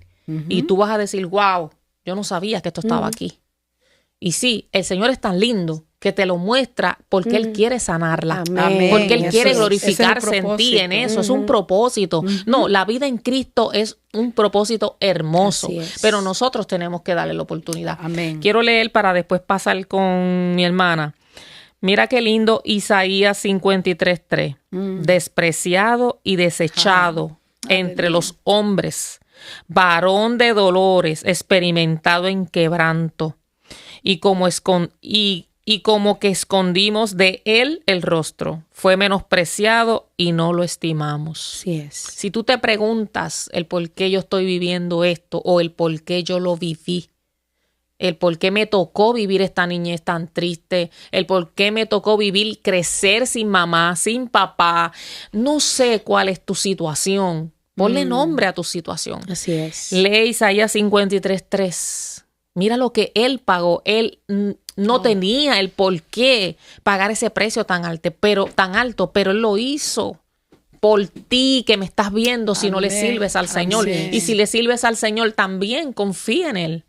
y tú vas a decir, wow, yo no sabía que esto estaba aquí. Y sí, el Señor es tan lindo que te lo muestra porque Él quiere sanarla. Amén. Porque Él Eso quiere es. glorificarse Ese es el en ti, en propósito. eso. Es un propósito. No, la vida en Cristo es un propósito hermoso. Así es. Pero nosotros tenemos que darle la oportunidad. Amén. Quiero leer para después pasar con mi hermana. Mira qué lindo Isaías 53:3. Despreciado y desechado entre los hombres, varón de dolores, experimentado en quebranto, y como que escondimos de él el rostro. Fue menospreciado y no lo estimamos. Así es. Si tú te preguntas el por qué yo estoy viviendo esto o el por qué yo lo viví, el por qué me tocó vivir esta niñez tan triste, el por qué me tocó vivir, crecer sin mamá, sin papá, no sé cuál es tu situación. Ponle nombre a tu situación. Así es. Lee Isaías 53:3. Mira lo que él pagó. Él no tenía el por qué pagar ese precio tan alto, pero él lo hizo por ti que me estás viendo si no le Amén. sirves al Señor. Amén. Y si le sirves al Señor, también confía en Él.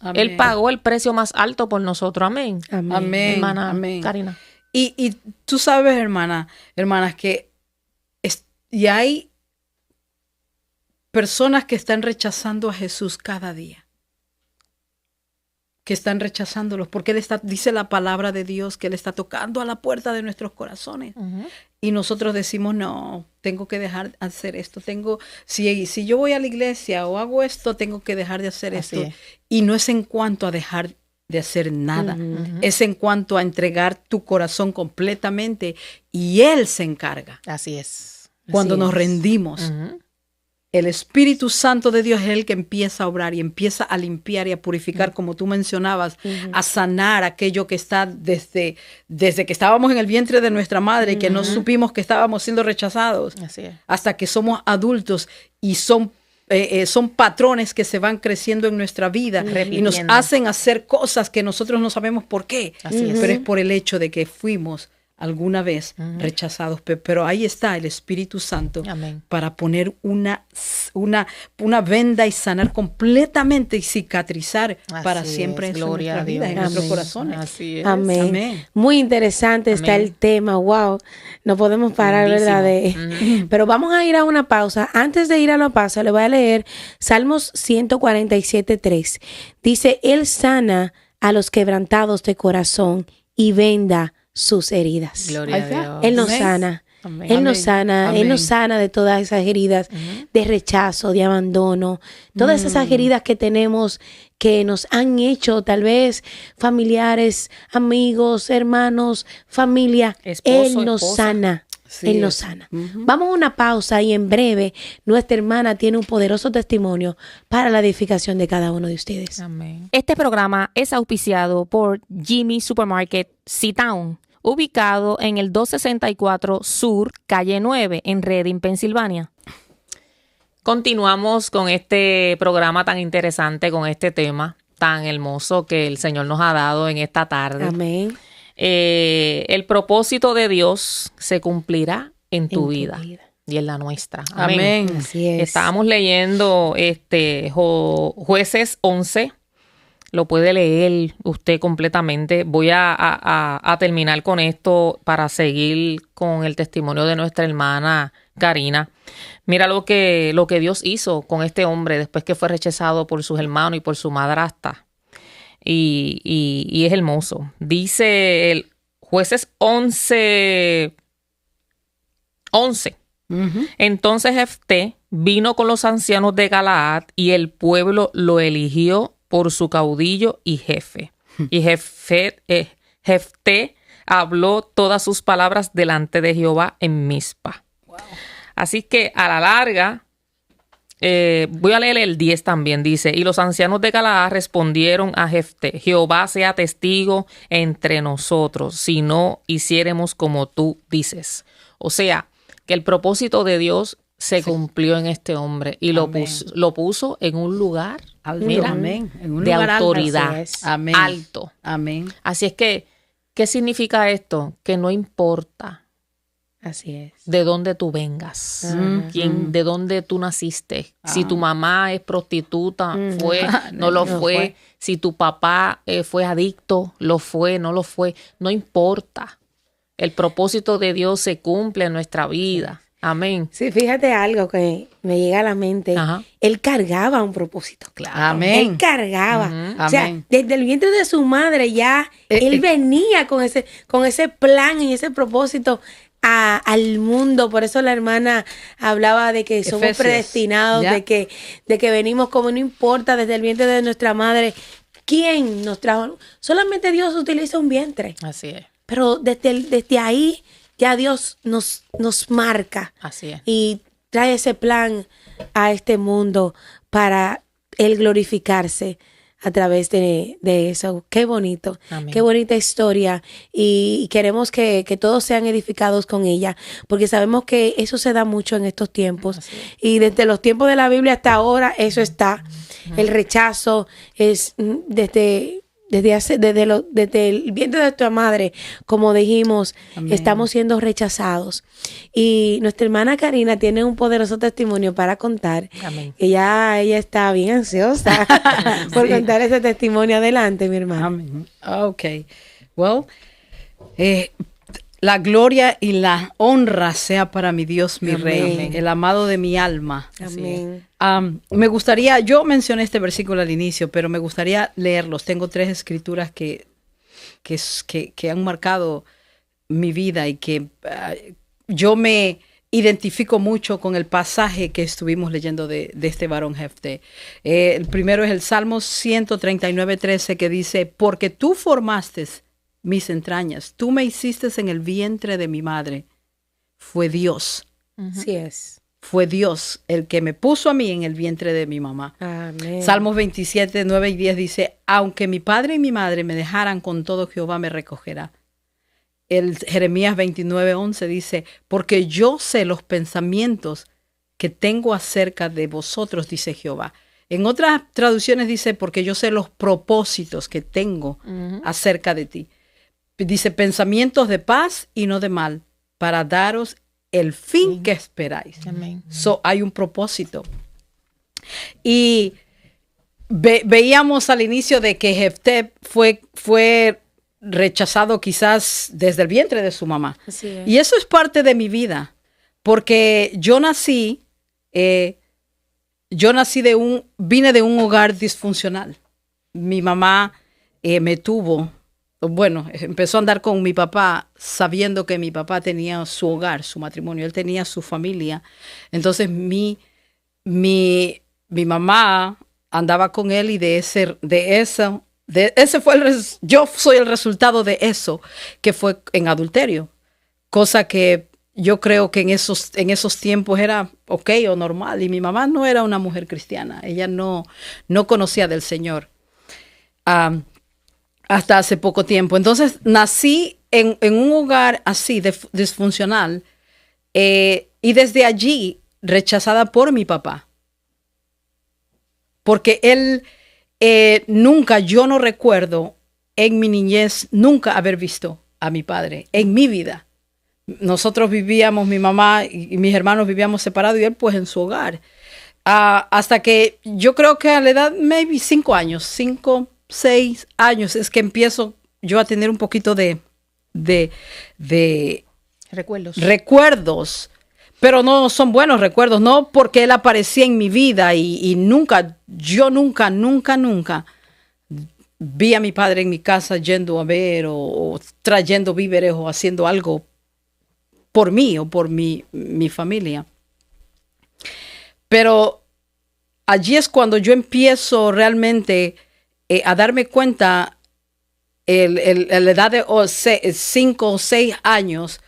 Amén. Él pagó el precio más alto por nosotros. Amén. Amén. Amén. Hermana Amén. Karina. Y tú sabes, hermanas, que y hay personas que están rechazando a Jesús cada día. Que están rechazándolos, porque dice la palabra de Dios que Él está tocando a la puerta de nuestros corazones. Y nosotros decimos, no, tengo que dejar de hacer esto. Si yo voy a la iglesia o hago esto, tengo que dejar de hacer Así esto. es. Y no es en cuanto a dejar de hacer nada. Es en cuanto a entregar tu corazón completamente y Él se encarga. Así es. Cuando Así nos es. rendimos. El Espíritu Santo de Dios es el que empieza a obrar y empieza a limpiar y a purificar, como tú mencionabas, a sanar aquello que está desde que estábamos en el vientre de nuestra madre y que no supimos que estábamos siendo rechazados, Así es. hasta que somos adultos y son patrones que se van creciendo en nuestra vida y nos Repitiendo. hacen hacer cosas que nosotros no sabemos por qué, Así es. pero es por el hecho de que fuimos alguna vez rechazados, pero ahí está el Espíritu Santo Amén. para poner una venda y sanar completamente y cicatrizar para Así siempre es. eso en Gloria nuestras a Dios. vidas, en nuestros Amén. corazones. Así es. Amén. Amén. Muy interesante está Amén. el tema. Wow. No podemos parar, Lindísimo. ¿verdad? Pero vamos a ir a una pausa. Antes de ir a la pausa, le voy a leer Salmos 147:3. Dice, Él sana a los quebrantados de corazón y venda sus heridas. Gloria Ahí a está. Dios. Él nos Amén. sana. Amén. Él nos Amén. sana, Él Amén. nos sana de todas esas heridas de rechazo, de abandono, todas esas heridas que tenemos que nos han hecho tal vez familiares, amigos, hermanos, familia. Esposo, Él nos esposa. sana. Sí, Él nos sana. Vamos a una pausa y en breve nuestra hermana tiene un poderoso testimonio para la edificación de cada uno de ustedes. Amén. Este programa es auspiciado por Jimmy Supermarket C-Town, ubicado en el 264 Sur, calle 9, en Reading, Pensilvania. Continuamos con este programa tan interesante, con este tema tan hermoso que el Señor nos ha dado en esta tarde. Amén. El propósito de Dios se cumplirá en tu vida y en la nuestra. Amén. Amén. Así es. Estábamos leyendo Jueces 11. Lo puede leer usted completamente. Voy a terminar con esto para seguir con el testimonio de nuestra hermana Karina. Mira lo que Dios hizo con este hombre después que fue rechazado por sus hermanos y por su madrastra. Y es hermoso. Dice el Jueces 11. Entonces Jefté vino con los ancianos de Galaad y el pueblo lo eligió por su caudillo y jefe. Y Jefté habló todas sus palabras delante de Jehová en Mizpa. Wow. Así que a la larga, voy a leer el 10 también, dice, y los ancianos de Galaad respondieron a Jefté, Jehová sea testigo entre nosotros, si no hiciéremos como tú dices. O sea, que el propósito de Dios se cumplió en este hombre y lo puso en un lugar, mira, amén. En un de lugar alto. autoridad, Amén. alto. Amén. Así es que, ¿qué significa esto? Que no importa Así es. de dónde tú vengas, de dónde tú naciste. Si tu mamá es prostituta, no lo fue. Si tu papá fue adicto, lo fue, no lo fue. No importa. El propósito de Dios se cumple en nuestra vida. Amén. Sí, fíjate algo que me llega a la mente. Ajá. Él cargaba un propósito. Claro. Amén. Él cargaba. O sea, Amén. desde el vientre de su madre ya él venía con ese plan y ese propósito al mundo. Por eso la hermana hablaba de que somos Efesios. predestinados, de que venimos como no importa desde el vientre de nuestra madre. ¿Quién nos trajo? Solamente Dios utiliza un vientre. Así es. Pero desde ahí ya Dios nos marca. Así es. Y trae ese plan a este mundo para Él glorificarse a través de eso. Qué bonito. Amén. Qué bonita historia. Y queremos que todos sean edificados con ella, porque sabemos que eso se da mucho en estos tiempos. Y desde los tiempos de la Biblia hasta ahora, eso está. El rechazo es desde el vientre de nuestra madre, como dijimos, Amén. estamos siendo rechazados. Y nuestra hermana Karina tiene un poderoso testimonio para contar. Amén. Que ella está bien ansiosa por contar ese testimonio. Adelante, mi hermana. Amén. Ok. Well, la gloria y la honra sea para mi Dios, mi Amén. Rey, el amado de mi alma. Amén. Me gustaría, yo mencioné este versículo al inicio, pero me gustaría leerlos. Tengo 3 escrituras que han marcado mi vida y que yo me identifico mucho con el pasaje que estuvimos leyendo de este varón Jefté. El primero es el Salmo 139:13, que dice: porque tú formaste mis entrañas, tú me hiciste en el vientre de mi madre. Fue Dios. Así es. Fue Dios el que me puso a mí en el vientre de mi mamá. Amén. Salmos 27, 9 y 10 dice: aunque mi padre y mi madre me dejaran, con todo Jehová me recogerá. El Jeremías 29:11 dice: porque yo sé los pensamientos que tengo acerca de vosotros, dice Jehová. En otras traducciones dice: porque yo sé los propósitos que tengo acerca de ti. Dice: pensamientos de paz y no de mal, para daros el fin que esperáis. Amén. Hay un propósito. Y veíamos al inicio de que Jefté fue rechazado quizás desde el vientre de su mamá. Así es. Y eso es parte de mi vida, porque yo nací vine de un hogar disfuncional. Mi mamá me tuvo. Bueno, empezó a andar con mi papá sabiendo que mi papá tenía su hogar, su matrimonio, él tenía su familia. Entonces mi mamá andaba con él y yo soy el resultado de eso, que fue en adulterio. Cosa que yo creo que en esos tiempos era ok o normal. Y mi mamá no era una mujer cristiana, ella no conocía del Señor. Hasta hace poco tiempo. Entonces nací en un hogar así disfuncional y desde allí rechazada por mi papá. Porque él yo no recuerdo en mi niñez nunca haber visto a mi padre en mi vida. Nosotros vivíamos, mi mamá y mis hermanos vivíamos separados y él pues en su hogar. Hasta que yo creo que a la edad maybe 6 años es que empiezo yo a tener un poquito de recuerdos, pero no son buenos recuerdos, no porque él aparecía en mi vida y yo nunca vi a mi padre en mi casa yendo a ver o trayendo víveres o haciendo algo por mí o por mi familia. Pero allí es cuando yo empiezo realmente a darme cuenta, a la edad de 5 o 6 años,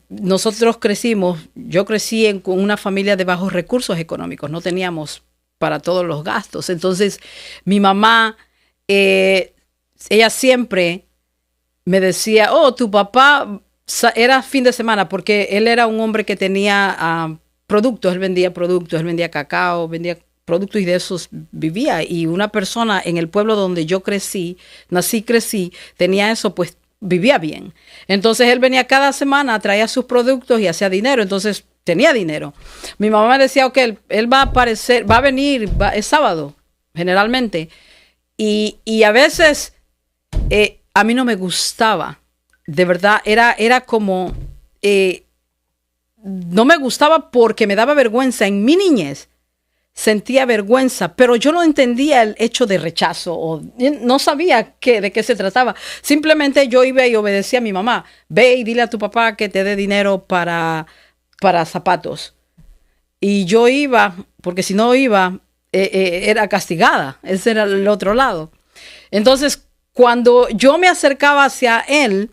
yo crecí con una familia de bajos recursos económicos, no teníamos para todos los gastos. Entonces, mi mamá, ella siempre me decía: oh, tu papá era fin de semana, porque él era un hombre que tenía productos, él vendía cacao, vendía productos y de esos vivía. Y una persona en el pueblo donde yo nací, tenía eso, pues vivía bien. Entonces él venía cada semana, traía sus productos y hacía dinero. Entonces tenía dinero. Mi mamá me decía, ok, él va a aparecer, va a venir, es sábado, generalmente. Y a veces a mí no me gustaba. De verdad, era como... no me gustaba porque me daba vergüenza. En mi niñez sentía vergüenza, pero yo no entendía el hecho de rechazo o no sabía de qué se trataba. Simplemente yo iba y obedecía a mi mamá. Ve y dile a tu papá que te dé dinero para zapatos. Y yo iba, porque si no iba, era castigada. Ese era el otro lado. Entonces, cuando yo me acercaba hacia él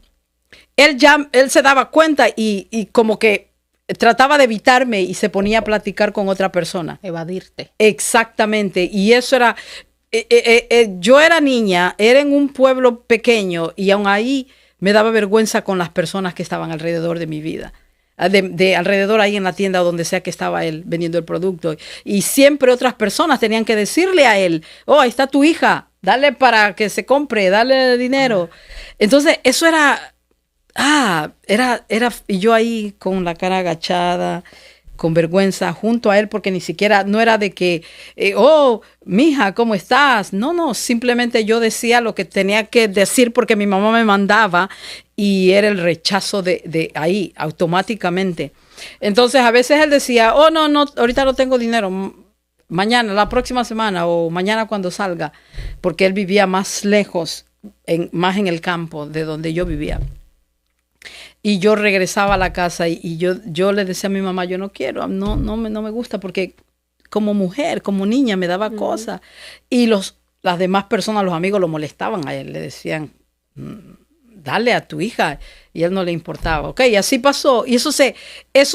se daba cuenta y como que trataba de evitarme y se ponía a platicar con otra persona. Evadirte. Exactamente. Y eso era... yo era niña, era en un pueblo pequeño y aún ahí me daba vergüenza con las personas que estaban alrededor de mi vida. De alrededor ahí en la tienda o donde sea que estaba él vendiendo el producto. Y siempre otras personas tenían que decirle a él, oh, ahí está tu hija, dale para que se compre, dale dinero. Entonces eso era... y yo ahí con la cara agachada, con vergüenza, junto a él, porque ni siquiera, no era de que, oh, mija, ¿cómo estás? No, simplemente yo decía lo que tenía que decir porque mi mamá me mandaba y era el rechazo de ahí, automáticamente. Entonces a veces él decía, oh, no, ahorita no tengo dinero, mañana, la próxima semana o mañana cuando salga, porque él vivía más lejos, más en el campo de donde yo vivía. Y yo regresaba a la casa y yo le decía a mi mamá, yo no quiero, no me gusta porque como mujer, como niña me daba cosas. Y las demás personas, los amigos lo molestaban a él, le decían, dale a tu hija. Y a él no le importaba. Ok, y así pasó. Y eso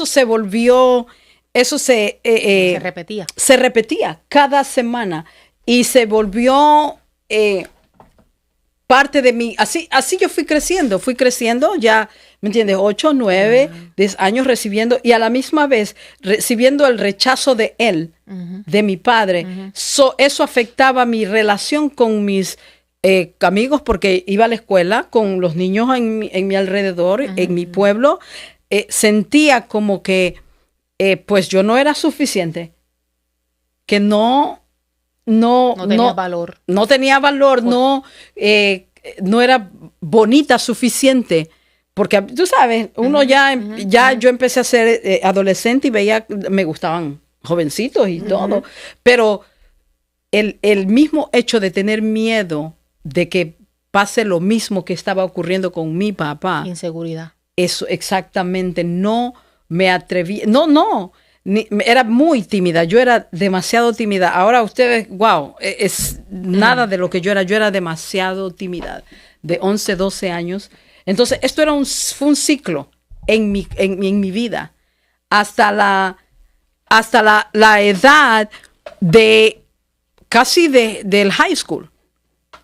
se volvió, se repetía. Se repetía cada semana y se volvió... parte de mí, así yo fui creciendo ya, ¿me entiendes? 8, 9, 10 años recibiendo y a la misma vez recibiendo el rechazo de él, de mi padre. Eso afectaba mi relación con mis amigos porque iba a la escuela con los niños en mi alrededor, en mi pueblo. Sentía como que pues yo no era suficiente, que no tenía valor. No tenía valor, no era bonita suficiente. Porque tú sabes, uno yo empecé a ser adolescente y veía, me gustaban jovencitos y todo. Pero el mismo hecho de tener miedo de que pase lo mismo que estaba ocurriendo con mi papá. Inseguridad. Eso exactamente, no me atreví. Era muy tímida, yo era demasiado tímida. Ahora ustedes, wow, es nada de lo que yo era demasiado tímida, de 11, 12 años. Entonces, esto fue un ciclo en mi vida, hasta la edad de casi del high school.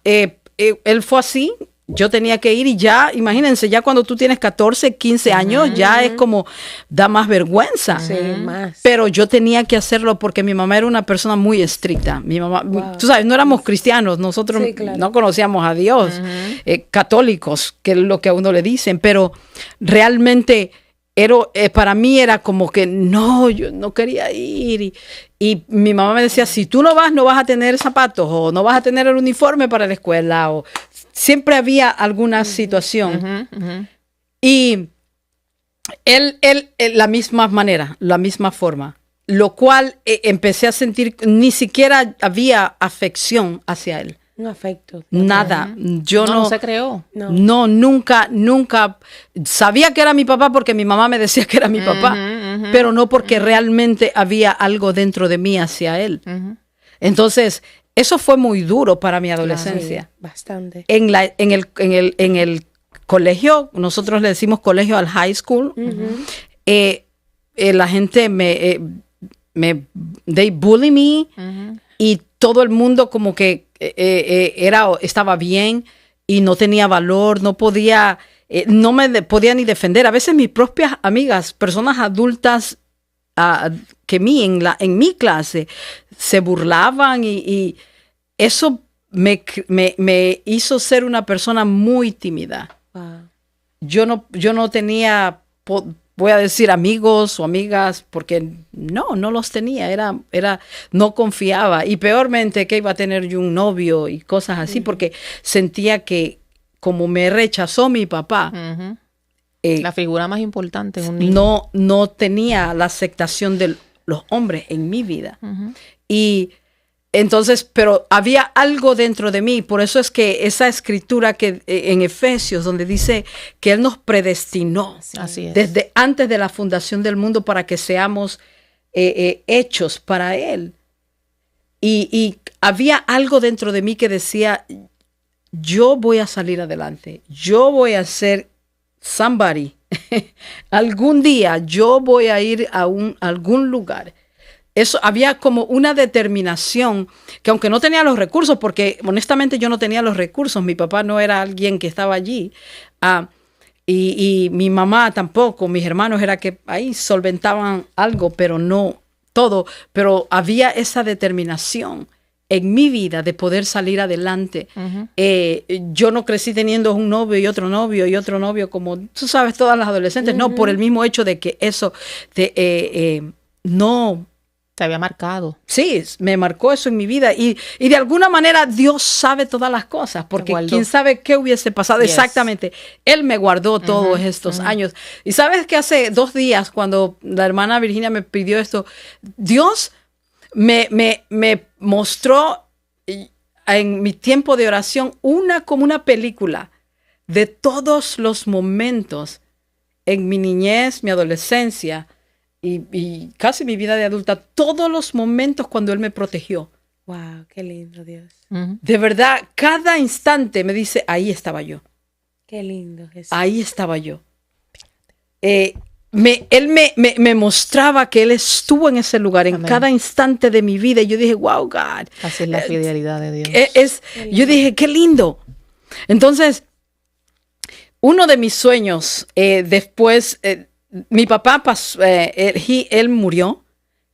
Él fue así. Yo tenía que ir y ya, imagínense, ya cuando tú tienes 14, 15 años, ya es como, da más vergüenza. Sí, más. Pero yo tenía que hacerlo porque mi mamá era una persona muy estricta. Mi mamá, tú sabes, no éramos cristianos, nosotros no conocíamos a Dios, católicos, que es lo que a uno le dicen, pero realmente para mí era como que no, yo no quería ir. Y mi mamá me decía, si tú no vas a tener zapatos o no vas a tener el uniforme para la escuela o... Siempre había alguna situación. Y él, la misma manera, la misma forma, lo cual empecé a sentir, ni siquiera había afección hacia él. Un afecto. Nada. Yo no se creó. No, nunca. Sabía que era mi papá porque mi mamá me decía que era mi papá, pero no porque realmente había algo dentro de mí hacia él. Entonces, eso fue muy duro para mi adolescencia. Sí, bastante. En el colegio, nosotros le decimos colegio al high school, la gente they bully me y todo el mundo como que estaba bien y no tenía valor, no podía, no me podía ni defender. A veces mis propias amigas, personas adultas que en mi clase se burlaban y eso me hizo ser una persona muy tímida. Wow. yo no tenía, voy a decir, amigos o amigas, porque no los tenía, no confiaba. Y peormente que iba a tener yo un novio y cosas así, porque sentía que como me rechazó mi papá, la figura más importante en un niño. No tenía la aceptación de los hombres en mi vida. Y entonces, pero había algo dentro de mí. Por eso es que esa escritura que en Efesios, donde dice que Él nos predestinó desde antes de la fundación del mundo para que seamos hechos para Él. Y había algo dentro de mí que decía, yo voy a salir adelante. Yo voy a ser somebody. Algún día yo voy a ir a algún lugar. Eso, había como una determinación que aunque no tenía los recursos, porque honestamente yo no tenía los recursos, mi papá no era alguien que estaba allí, y mi mamá tampoco, mis hermanos era que ahí solventaban algo, pero no todo, pero había esa determinación en mi vida de poder salir adelante. Yo no crecí teniendo un novio y otro novio, como tú sabes, todas las adolescentes, no, por el mismo hecho de que eso no... Te había marcado. Sí, me marcó eso en mi vida. Y de alguna manera Dios sabe todas las cosas, porque quién sabe qué hubiese pasado exactamente. Él me guardó todos estos años. Y sabes que hace 2 días, cuando la hermana Virginia me pidió esto, Dios me mostró en mi tiempo de oración como una película de todos los momentos en mi niñez, mi adolescencia, y casi mi vida de adulta, todos los momentos cuando Él me protegió. Wow, qué lindo, Dios. De verdad, cada instante me dice, ahí estaba yo. Qué lindo, Jesús. Ahí estaba yo. Él me mostraba que Él estuvo en ese lugar en cada instante de mi vida. Y yo dije, wow, God. Así es la fidelidad de Dios. Yo dije, qué lindo. Entonces, uno de mis sueños después... mi papá pasó, él murió.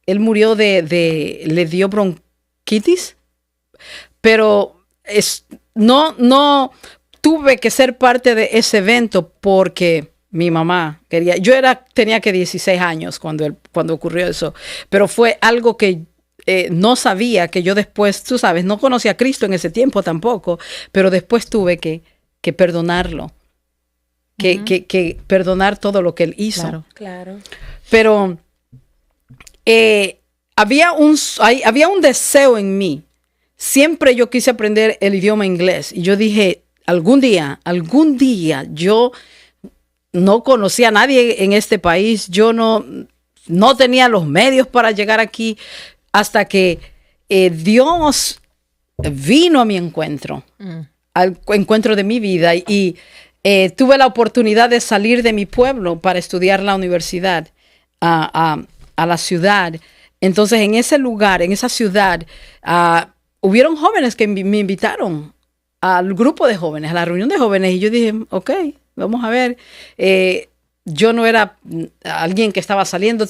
Él murió le dio bronquitis, pero no tuve que ser parte de ese evento porque mi mamá quería. Tenía que 16 años cuando ocurrió eso, pero fue algo que no sabía, que yo después, tú sabes, no conocía a Cristo en ese tiempo tampoco, pero después tuve que perdonarlo. Que perdonar todo lo que Él hizo. Claro. Pero había un deseo en mí. Siempre yo quise aprender el idioma inglés. Y yo dije, algún día, yo no conocía a nadie en este país. Yo no tenía los medios para llegar aquí hasta que Dios vino a mi encuentro, al encuentro de mi vida. Y tuve la oportunidad de salir de mi pueblo para estudiar la universidad a la ciudad. Entonces, en ese lugar, en esa ciudad, hubieron jóvenes que me invitaron al grupo de jóvenes, a la reunión de jóvenes. Y yo dije, ok, vamos a ver. Yo no era alguien que estaba saliendo.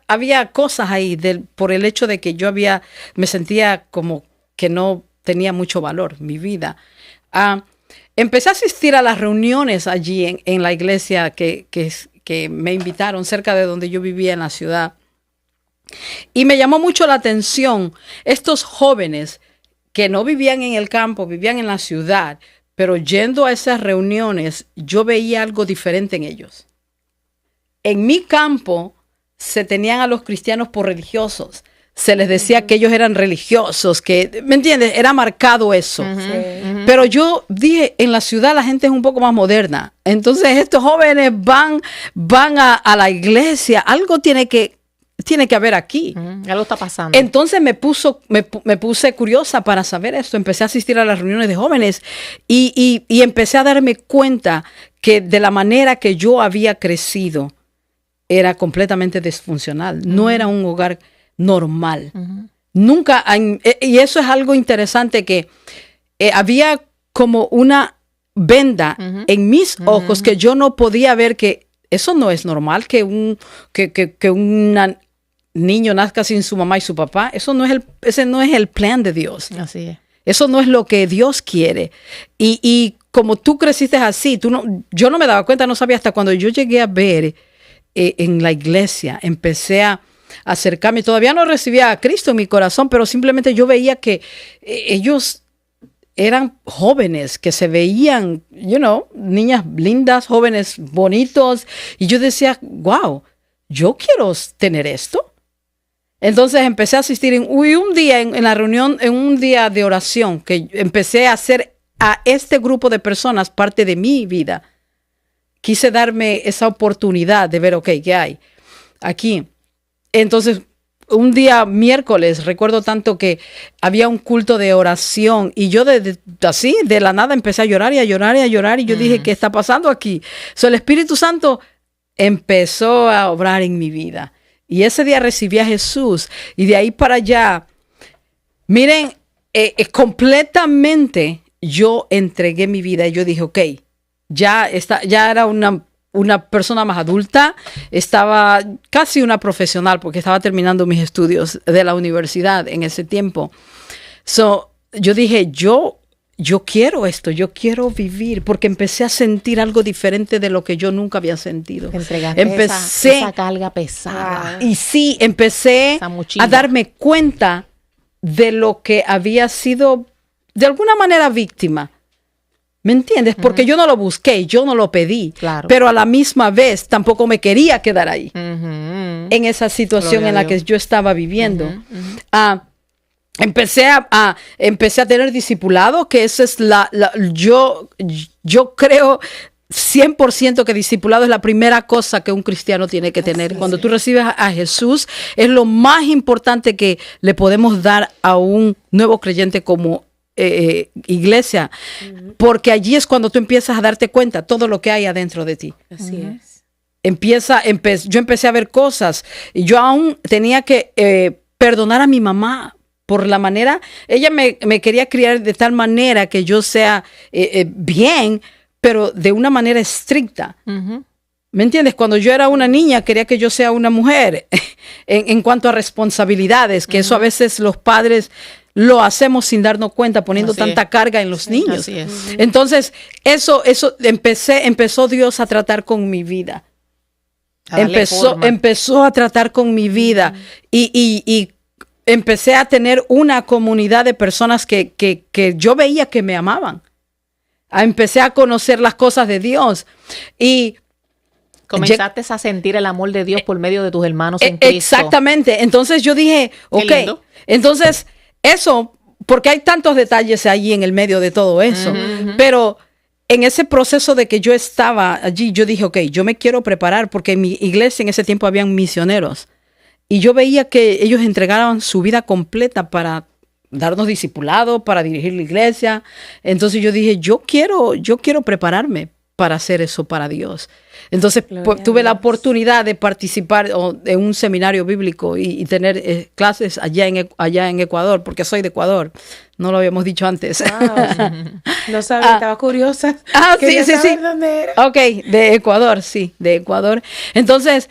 Había cosas ahí por el hecho de que me sentía como que no tenía mucho valor mi vida. Empecé a asistir a las reuniones allí en la iglesia que me invitaron cerca de donde yo vivía en la ciudad. Y me llamó mucho la atención estos jóvenes que no vivían en el campo, vivían en la ciudad, pero yendo a esas reuniones yo veía algo diferente en ellos. En mi campo se tenían a los cristianos por religiosos. Se les decía que ellos eran religiosos, que, ¿me entiendes? Era marcado eso. Pero yo dije, en la ciudad la gente es un poco más moderna. Entonces estos jóvenes van a la iglesia. Algo tiene que haber aquí. Algo está pasando. Entonces me puse curiosa para saber esto. Empecé a asistir a las reuniones de jóvenes y empecé a darme cuenta que de la manera que yo había crecido era completamente disfuncional. No era un hogar normal. Nunca, y eso es algo interesante, que había como una venda en mis ojos que yo no podía ver, que eso no es normal, que un niño nazca sin su mamá y su papá. Ese no es el plan de Dios. Así es. Eso no es lo que Dios quiere. Y como tú creciste así, yo no me daba cuenta, no sabía hasta cuando yo llegué a ver en la iglesia, empecé a acercarme. Todavía no recibía a Cristo en mi corazón, pero simplemente yo veía que ellos eran jóvenes, que se veían, niñas lindas, jóvenes bonitos. Y yo decía, wow, yo quiero tener esto. Entonces empecé a asistir un día en la reunión, en un día de oración, que empecé a hacer a este grupo de personas parte de mi vida. Quise darme esa oportunidad de ver, ok, ¿qué hay aquí? Entonces, un día miércoles, recuerdo tanto que había un culto de oración y yo así, de la nada, empecé a llorar y a llorar y a llorar y yo dije, ¿qué está pasando aquí? El Espíritu Santo empezó a obrar en mi vida y ese día recibí a Jesús y de ahí para allá, miren, completamente yo entregué mi vida y yo dije, ok, ya era una persona más adulta, estaba casi una profesional porque estaba terminando mis estudios de la universidad en ese tiempo. Yo dije, yo quiero esto, yo quiero vivir porque empecé a sentir algo diferente de lo que yo nunca había sentido. Entregaste esa carga pesada. Y sí, empecé a darme cuenta de lo que había sido de alguna manera víctima. ¿Me entiendes? Porque yo no lo busqué, yo no lo pedí, claro. Pero a la misma vez tampoco me quería quedar ahí, en esa situación en la que yo estaba viviendo. Empecé a tener discipulado, que esa es yo creo 100% que discipulado es la primera cosa que un cristiano tiene que tener. Cuando tú recibes a Jesús, es lo más importante que le podemos dar a un nuevo creyente como iglesia, porque allí es cuando tú empiezas a darte cuenta todo lo que hay adentro de ti. Así es. Yo empecé a ver cosas y yo aún tenía que perdonar a mi mamá por la manera, ella me quería criar de tal manera que yo sea bien, pero de una manera estricta. ¿Me entiendes? Cuando yo era una niña, quería que yo sea una mujer en cuanto a responsabilidades, que eso a veces los padres lo hacemos sin darnos cuenta, poniendo tanta carga en los niños. Así es. Entonces, eso empezó Dios a tratar con mi vida. Empezó a tratar con mi vida y empecé a tener una comunidad de personas que yo veía que me amaban. Empecé a conocer las cosas de Dios y comenzaste a sentir el amor de Dios por medio de tus hermanos en Cristo. Exactamente. Entonces yo dije, ok, entonces eso, porque hay tantos detalles allí en el medio de todo eso, pero en ese proceso de que yo estaba allí, yo dije, ok, yo me quiero preparar porque en mi iglesia en ese tiempo habían misioneros y yo veía que ellos entregaban su vida completa para darnos discipulado, para dirigir la iglesia. Entonces yo dije, yo quiero prepararme para hacer eso para Dios. Entonces tuve la oportunidad de participar en un seminario bíblico y tener clases allá en Ecuador, porque soy de Ecuador. No lo habíamos dicho antes. Wow. No sabía, estaba curiosa. Sí. ¿Dónde era? Ok, de Ecuador, sí, de Ecuador. Entonces,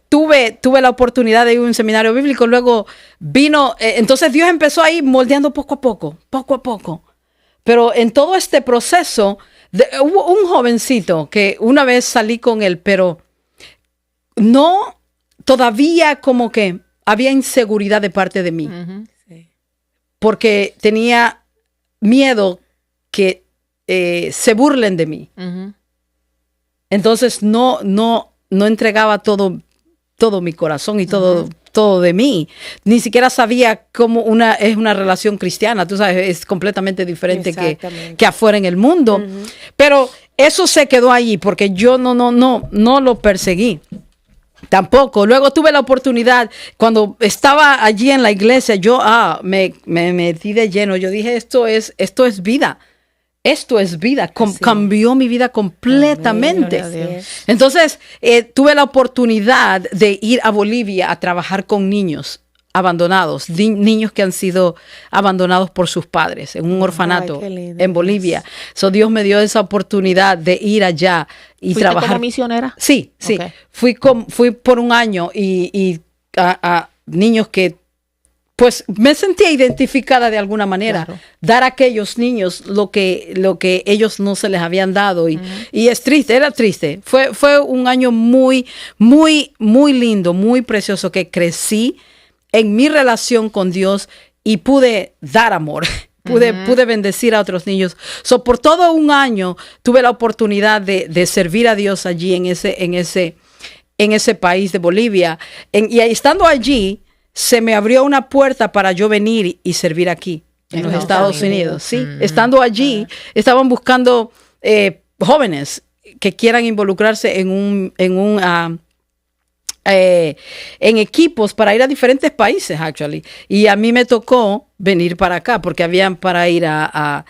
tuve la oportunidad de ir a un seminario bíblico. Luego vino, entonces Dios empezó a ir moldeando poco a poco. Pero en todo este proceso, hubo un jovencito que una vez salí con él, pero no, todavía como que había inseguridad de parte de mí. Sí. Porque tenía miedo que se burlen de mí. Entonces no entregaba todo mi corazón y todo de mí. Ni siquiera sabía cómo es una relación cristiana. Tú sabes, es completamente diferente que afuera en el mundo. Pero eso se quedó allí porque yo no lo perseguí. Tampoco. Luego tuve la oportunidad, cuando estaba allí en la iglesia, yo me metí de lleno. Yo dije, esto es vida. Esto es vida. Cambió mi vida completamente. Entonces, tuve la oportunidad de ir a Bolivia a trabajar con niños abandonados, niños que han sido abandonados por sus padres en un orfanato en Bolivia. Dios me dio esa oportunidad de ir allá y trabajar. ¿Fuiste como misionera? Sí. Fui por un año y a niños que pues me sentía identificada de alguna manera, Claro. dar a aquellos niños lo que ellos no se les habían dado. Y es triste, era triste. Fue un año muy, muy, muy lindo, muy precioso, que crecí en mi relación con Dios y pude dar amor. Pude bendecir a otros niños. Por todo un año tuve la oportunidad de servir a Dios allí en ese país de Bolivia. Y estando allí, se me abrió una puerta para yo venir y servir aquí, en los Estados Unidos. Sí, estando allí, estaban buscando jóvenes que quieran involucrarse en equipos para ir a diferentes países, actually. Y a mí me tocó venir para acá, porque habían para ir a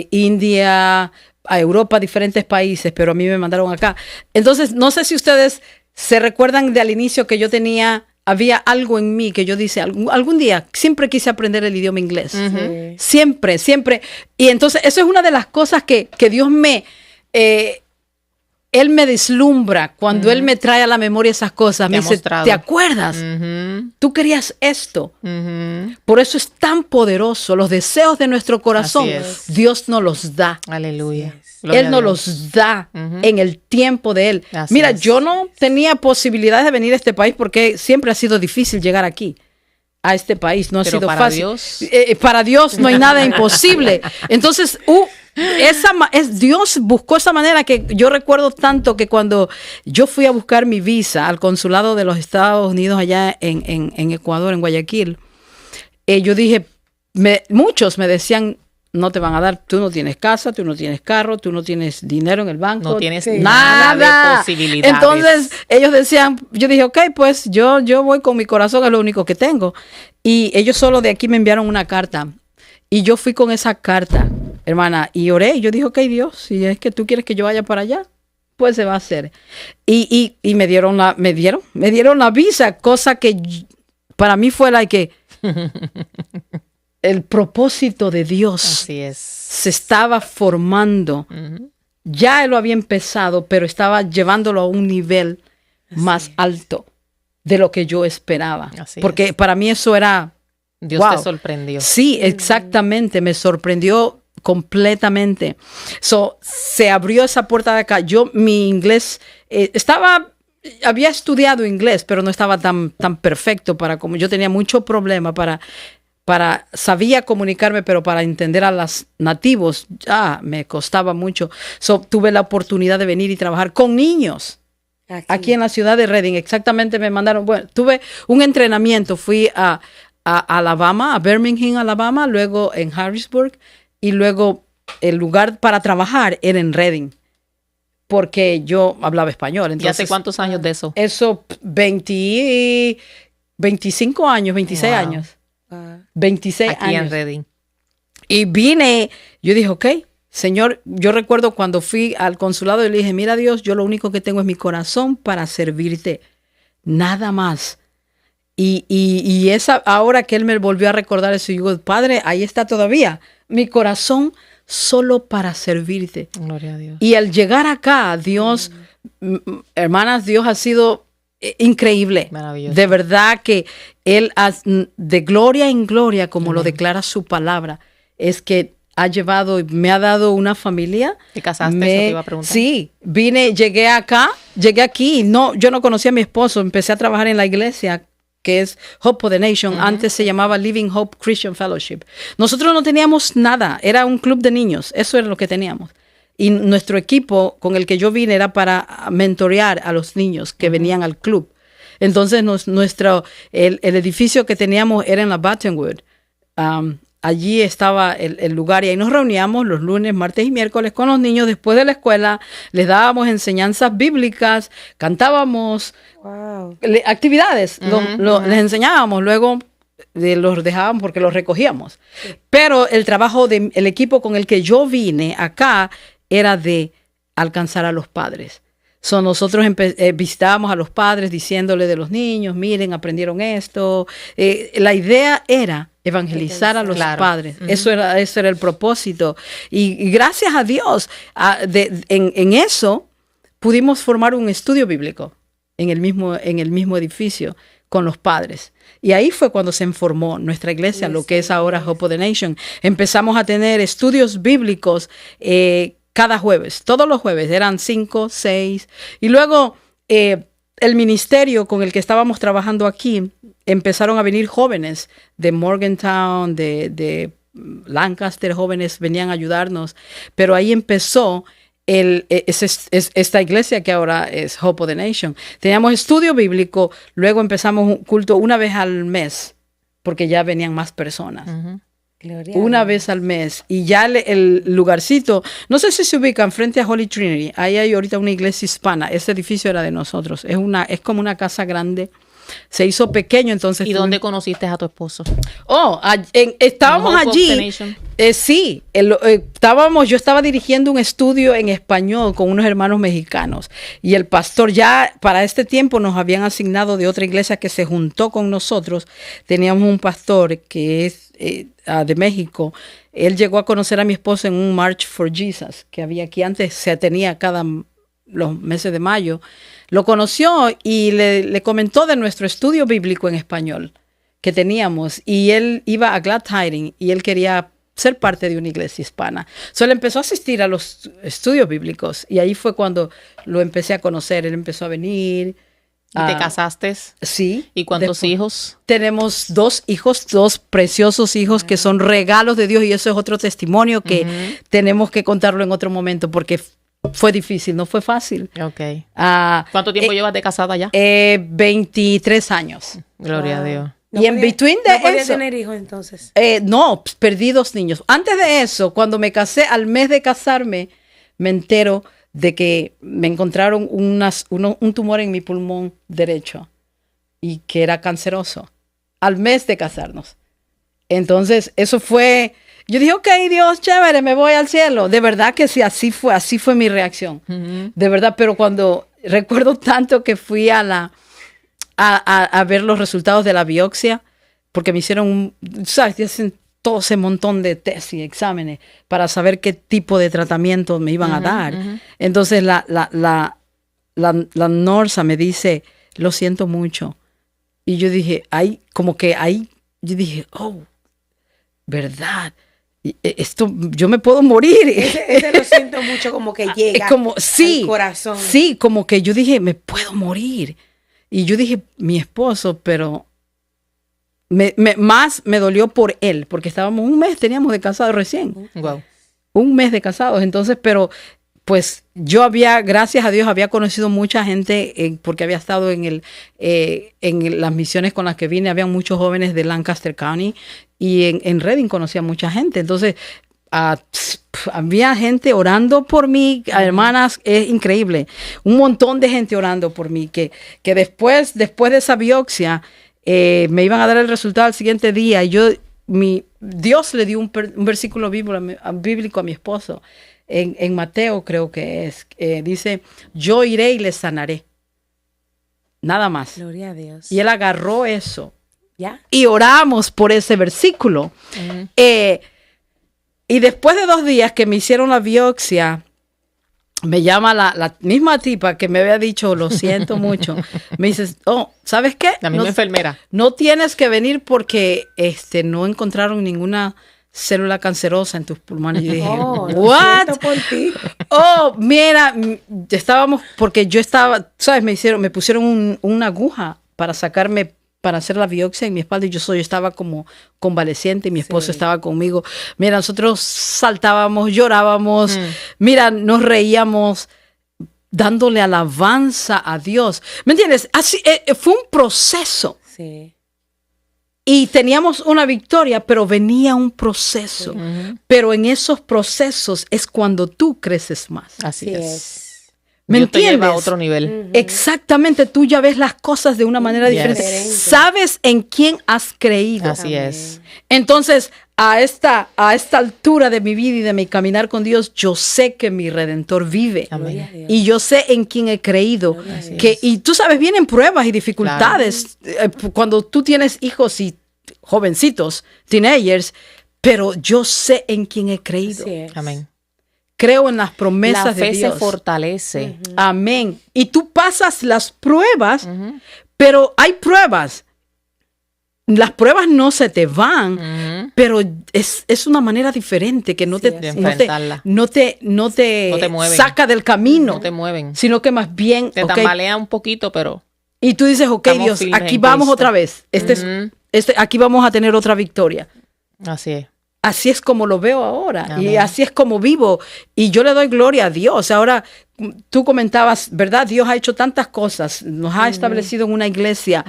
India, a Europa, diferentes países, pero a mí me mandaron acá. Entonces, no sé si ustedes se recuerdan de al inicio que había algo en mí que yo dije, algún día siempre quise aprender el idioma inglés. Sí. Siempre, siempre. Y entonces, eso es una de las cosas que Dios Él me deslumbra cuando Él me trae a la memoria esas cosas. Me dice, ¿te acuerdas? Tú querías esto. Por eso es tan poderoso. Los deseos de nuestro corazón, Así es. Dios nos los da. Aleluya. Gloria Él a nos Dios. los da en el tiempo de Él. Así Mira, es. yo no tenía posibilidades de venir a este país porque siempre ha sido difícil llegar aquí, a este país. No ha Pero sido para fácil. Dios. Para Dios no hay nada imposible. Entonces, Dios buscó esa manera, que yo recuerdo tanto que cuando yo fui a buscar mi visa al consulado de los Estados Unidos allá en Ecuador, en Guayaquil, yo dije, muchos me decían, no te van a dar, tú no tienes casa, tú no tienes carro, tú no tienes dinero en el banco. No tienes nada nada de posibilidades. Entonces ellos decían, yo dije, ok, pues yo voy con mi corazón, es lo único que tengo. Y ellos solo de aquí me enviaron una carta. Y yo fui con esa carta, hermana, y oré. Y yo dije, ok, Dios, si es que tú quieres que yo vaya para allá, pues se va a hacer. Y me dieron la visa, cosa que para mí fue el propósito de Dios Así es. se estaba formando. Ya Él lo había empezado, pero estaba llevándolo a un nivel más alto de lo que yo esperaba. Así Porque es. para mí eso era... Dios wow. te sorprendió. Sí, exactamente. Me sorprendió completamente. Se abrió esa puerta de acá. Mi inglés había estudiado inglés, pero no estaba tan perfecto como yo tenía mucho problema sabía comunicarme, pero para entender a los nativos me costaba mucho. Tuve la oportunidad de venir y trabajar con niños aquí en la ciudad de Redding. Exactamente, me mandaron, tuve un entrenamiento, fui a Alabama, a Birmingham, Alabama, luego en Harrisburg, y luego el lugar para trabajar era en Redding, porque yo hablaba español. ¿Y Entonces, hace cuántos años de eso? eso, 25 años, 26 Wow. años. 26 Aquí años. en Redding. Y vine, yo dije, ok, Señor, yo recuerdo cuando fui al consulado y le dije, mira Dios, yo lo único que tengo es mi corazón para servirte, nada más. Y ahora que Él me volvió a recordar eso, yo digo, Padre, ahí está todavía, mi corazón solo para servirte. Gloria a Dios. Y al llegar acá, Dios, hermanas, Dios ha sido increíble. Maravilloso. De verdad que Él, de gloria en gloria, como lo declara su palabra, es que me ha dado una familia. ¿Te casaste? Eso te iba a preguntar. Sí, llegué aquí. No, yo no conocía a mi esposo, empecé a trabajar en la iglesia, que es Hope for the Nation. Antes se llamaba Living Hope Christian Fellowship. Nosotros no teníamos nada, era un club de niños, eso era lo que teníamos. Y nuestro equipo con el que yo vine era para mentorear a los niños que venían al club. Entonces el edificio que teníamos era en la Buttonwood. Allí estaba el lugar y ahí nos reuníamos los lunes, martes y miércoles con los niños después de la escuela. Les dábamos enseñanzas bíblicas, cantábamos, Wow. actividades, les enseñábamos, luego los dejábamos porque los recogíamos. Pero el trabajo del equipo con el que yo vine acá era de alcanzar a los padres. Nosotros visitábamos a los padres diciéndole de los niños, miren, aprendieron esto. La idea era evangelizar a los padres. Eso era el propósito. Y gracias a Dios, en eso pudimos formar un estudio bíblico en el mismo edificio, con los padres. Y ahí fue cuando se formó nuestra iglesia, lo que es ahora Hope of the Nation. Empezamos a tener estudios bíblicos cada jueves, todos los jueves, eran 5, 6. Y luego el ministerio con el que estábamos trabajando aquí, empezaron a venir jóvenes de Morgantown, de Lancaster, jóvenes venían a ayudarnos. Pero ahí empezó esta iglesia que ahora es Hope of the Nation. Teníamos estudio bíblico, luego empezamos un culto una vez al mes, porque ya venían más personas. Una vez al mes. Y ya el lugarcito, no sé si se ubican frente a Holy Trinity, ahí hay ahorita una iglesia hispana. Ese edificio era de nosotros. Es como una casa grande. Se hizo pequeño, entonces. ¿Y dónde conociste a tu esposo? Estábamos allí. Sí, yo estaba dirigiendo un estudio en español con unos hermanos mexicanos. Y el pastor ya para este tiempo nos habían asignado de otra iglesia que se juntó con nosotros. Teníamos un pastor que es de México. Él llegó a conocer a mi esposo en un March for Jesus que había aquí. Antes se tenía los meses de mayo. Lo conoció y le comentó de nuestro estudio bíblico en español que teníamos. Y él iba a Glad Tidings y él quería ser parte de una iglesia hispana. Él empezó a asistir a los estudios bíblicos y ahí fue cuando lo empecé a conocer. Él empezó a venir. ¿Y te casaste? Sí. ¿Y cuántos hijos? Tenemos 2 hijos, 2 preciosos hijos que son regalos de Dios, y eso es otro testimonio que tenemos que contarlo en otro momento porque fue difícil, no fue fácil. Okay. ¿Cuánto tiempo llevas de casada ya? 23 años. Gloria a Dios. Y en between de ¿No podías eso, tener hijos entonces? No, perdí 2 niños. Antes de eso, cuando me casé, al mes de casarme, me entero de que me encontraron un tumor en mi pulmón derecho y que era canceroso. Al mes de casarnos. Entonces, eso fue. Yo dije, ok, Dios, chévere, me voy al cielo. De verdad que sí, así fue mi reacción. De verdad, pero cuando recuerdo tanto que fui a ver los resultados de la biopsia, porque me hicieron ¿sabes? Hacen todo ese montón de test y exámenes para saber qué tipo de tratamiento me iban a dar. Entonces la nurse me dice, lo siento mucho. Y yo dije, yo dije, oh, ¿verdad? Esto, yo me puedo morir. Ese lo siento mucho, como que llega al corazón. Sí, como que yo dije, me puedo morir. Y yo dije, mi esposo, pero más me dolió por él, porque estábamos teníamos de casados recién. Wow. Un mes de casados. Entonces, pero pues yo gracias a Dios, había conocido mucha gente porque había estado en las misiones con las que vine. Había muchos jóvenes de Lancaster County y en Redding conocía mucha gente. Entonces, había gente orando por mí, hermanas, es increíble. Un montón de gente orando por mí, que después de esa biopsia, me iban a dar el resultado al siguiente día. Y Dios le dio un versículo bíblico a mi esposo. En Mateo creo que es, dice, yo iré y les sanaré. Nada más. Gloria a Dios. Y él agarró eso. ¿Ya? Y oramos por ese versículo. Y después de 2 días que me hicieron la biopsia, me llama la misma tipa que me había dicho, lo siento mucho. Me dice, ¿sabes qué? La misma enfermera. No tienes que venir porque no encontraron ninguna célula cancerosa en tus pulmones. Y yo dije, ¿what? Por ti. Mira, porque yo estaba, ¿sabes? Me pusieron una aguja para hacer la biopsia en mi espalda y yo estaba como convaleciente y mi esposo estaba conmigo. Mira, nosotros saltábamos, llorábamos, mira, nos reíamos, dándole alabanza a Dios. ¿Me entiendes? Así, fue un proceso. Sí. Y teníamos una victoria, pero venía un proceso. Pero en esos procesos es cuando tú creces más. Así es. ¿Me Dios entiendes? te lleva a otro nivel. Exactamente, tú ya ves las cosas de una manera diferente. Sabes en quién has creído. Así es. Entonces, a esta altura de mi vida y de mi caminar con Dios, yo sé que mi Redentor vive. Amén. Y yo sé en quién he creído. Y tú sabes, vienen pruebas y dificultades. Claro. Cuando tú tienes hijos y jovencitos, teenagers, pero yo sé en quién he creído. Amén. Creo en las promesas de Dios. La fe se fortalece. Amén. Y tú pasas las pruebas, Pero hay pruebas. Las pruebas no se te van, pero es una manera diferente que no Sí, te, de no te, enfrentarla. no te No te mueven. saca del camino, No te mueven. sino que más bien, Te ok, tambalea un poquito, pero y tú dices, ok, estamos Dios, firmes aquí en vamos Cristo. otra vez. Aquí vamos a tener otra victoria. así es. Así es como lo veo ahora y Amén. así es como vivo. Y yo le doy gloria a Dios. Ahora, tú comentabas, ¿verdad? Dios ha hecho tantas cosas. Nos ha establecido en una iglesia.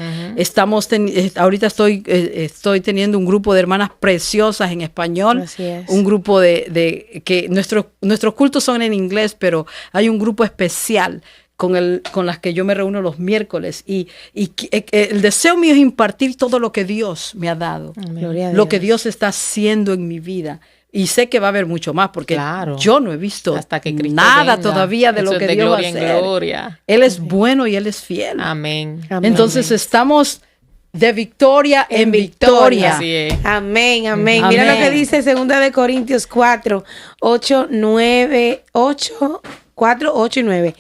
Ahorita estoy teniendo un grupo de hermanas preciosas en español. Así es. Un grupo de que nuestros cultos son en inglés, pero hay un grupo especial con las que yo me reúno los miércoles y el deseo mío es impartir todo lo que Dios me ha dado, Gloria a lo que Dios. Dios está haciendo en mi vida. Y sé que va a haber mucho más porque Claro. yo no he visto Hasta que Cristo nada venga. todavía de Eso lo es que de Dios va a gloria en hacer. gloria. Él es bueno y Él es fiel. Amén. Amén. Entonces estamos de victoria en En victoria. Así es. Amén, amén. Mira Amén. lo que dice 2 Corintios 4, 8, 9, 8, 4, 8 y 9.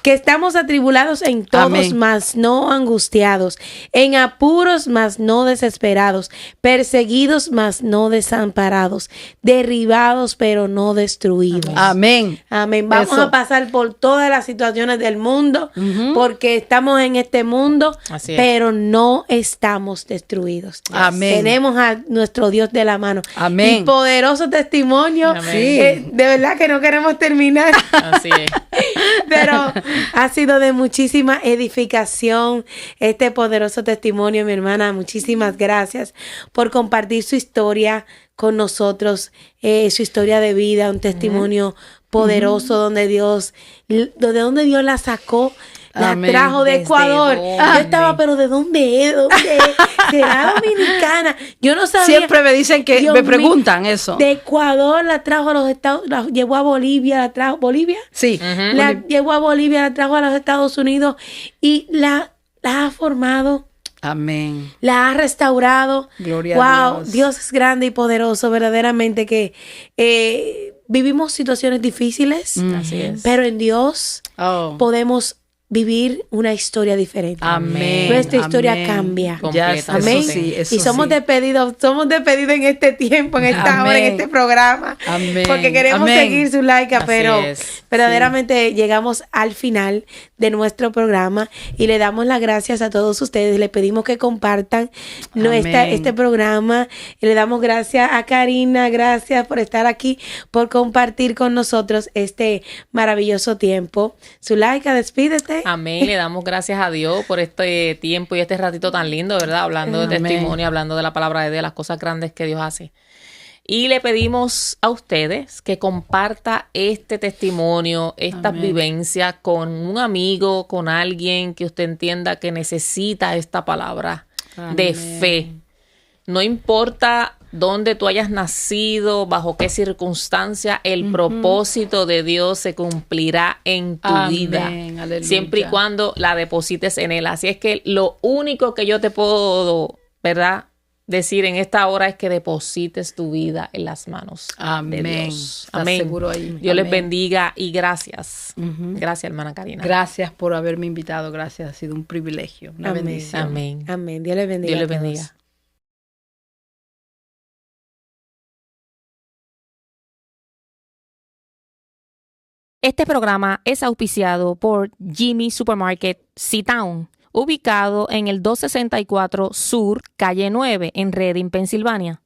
Que estamos atribulados en todos, Amén. mas no angustiados, en apuros, mas no desesperados, perseguidos, mas no desamparados, derribados, pero no destruidos. Amén. Amén. Vamos Eso. a pasar por todas las situaciones del mundo, porque estamos en este mundo, Así es. pero no estamos destruidos. Amén. Tenemos a nuestro Dios de la mano. Amén. Y poderoso testimonio. Amén. Sí. De verdad que no queremos terminar. Así es. Pero ha sido de muchísima edificación este poderoso testimonio, mi hermana. Muchísimas gracias por compartir su historia con nosotros, su historia de vida, un testimonio poderoso donde Dios la sacó. La Amén. trajo de ¿Desde Ecuador. dónde? Yo estaba, pero ¿de dónde es? ¿Dónde es? ¿Será dominicana? Yo no sabía. Siempre me dicen que Dios me mío, preguntan eso. de Ecuador la trajo a los Estados, la llevó a Bolivia, la trajo ¿Bolivia? Sí. La llevó a Bolivia, la trajo a los Estados Unidos y la ha formado, Amén. la ha restaurado. Gloria wow, a Dios. Dios es grande y poderoso, verdaderamente que vivimos situaciones difíciles, Así es. pero en Dios Oh. podemos vivir una historia diferente. Amén. Nuestra historia Amén. cambia. Completa. Yes, Amén. Eso sí, eso Y somos sí. despedidos en este tiempo, en esta hora, en Amén. este programa. Amén. Porque queremos Amén. seguir su like, Así pero es. verdaderamente llegamos al final de nuestro programa y le damos las gracias a todos ustedes. Le pedimos que compartan Amén. este programa. Y le damos gracias a Karina, gracias por estar aquí, por compartir con nosotros este maravilloso tiempo. Zulaika, despídete. Amén. Le damos gracias a Dios por este tiempo y este ratito tan lindo, ¿verdad? Hablando de Amén. testimonio, hablando de la palabra de Dios, las cosas grandes que Dios hace. Y le pedimos a ustedes que comparta este testimonio, esta Amén. vivencia con un amigo, con alguien que usted entienda que necesita esta palabra de Amén. fe. No importa dónde tú hayas nacido, bajo qué circunstancia, el propósito de Dios se cumplirá en tu Amén. vida. Aleluya. Siempre y cuando la deposites en Él. Así es que lo único que yo te puedo, ¿verdad?, decir en esta hora es que deposites tu vida en las manos Amén. de Dios. ¿Estás Amén. seguro ahí? Dios les Amén. bendiga y gracias. Gracias, hermana Karina. Gracias por haberme invitado. Gracias. Ha sido un privilegio, una Amén. bendición. Amén. Amén. Dios les bendiga. Dios les a todos. bendiga. Este programa es auspiciado por Jimmy Supermarket C-Town, ubicado en el 264 Sur, calle 9, en Reading, Pensilvania.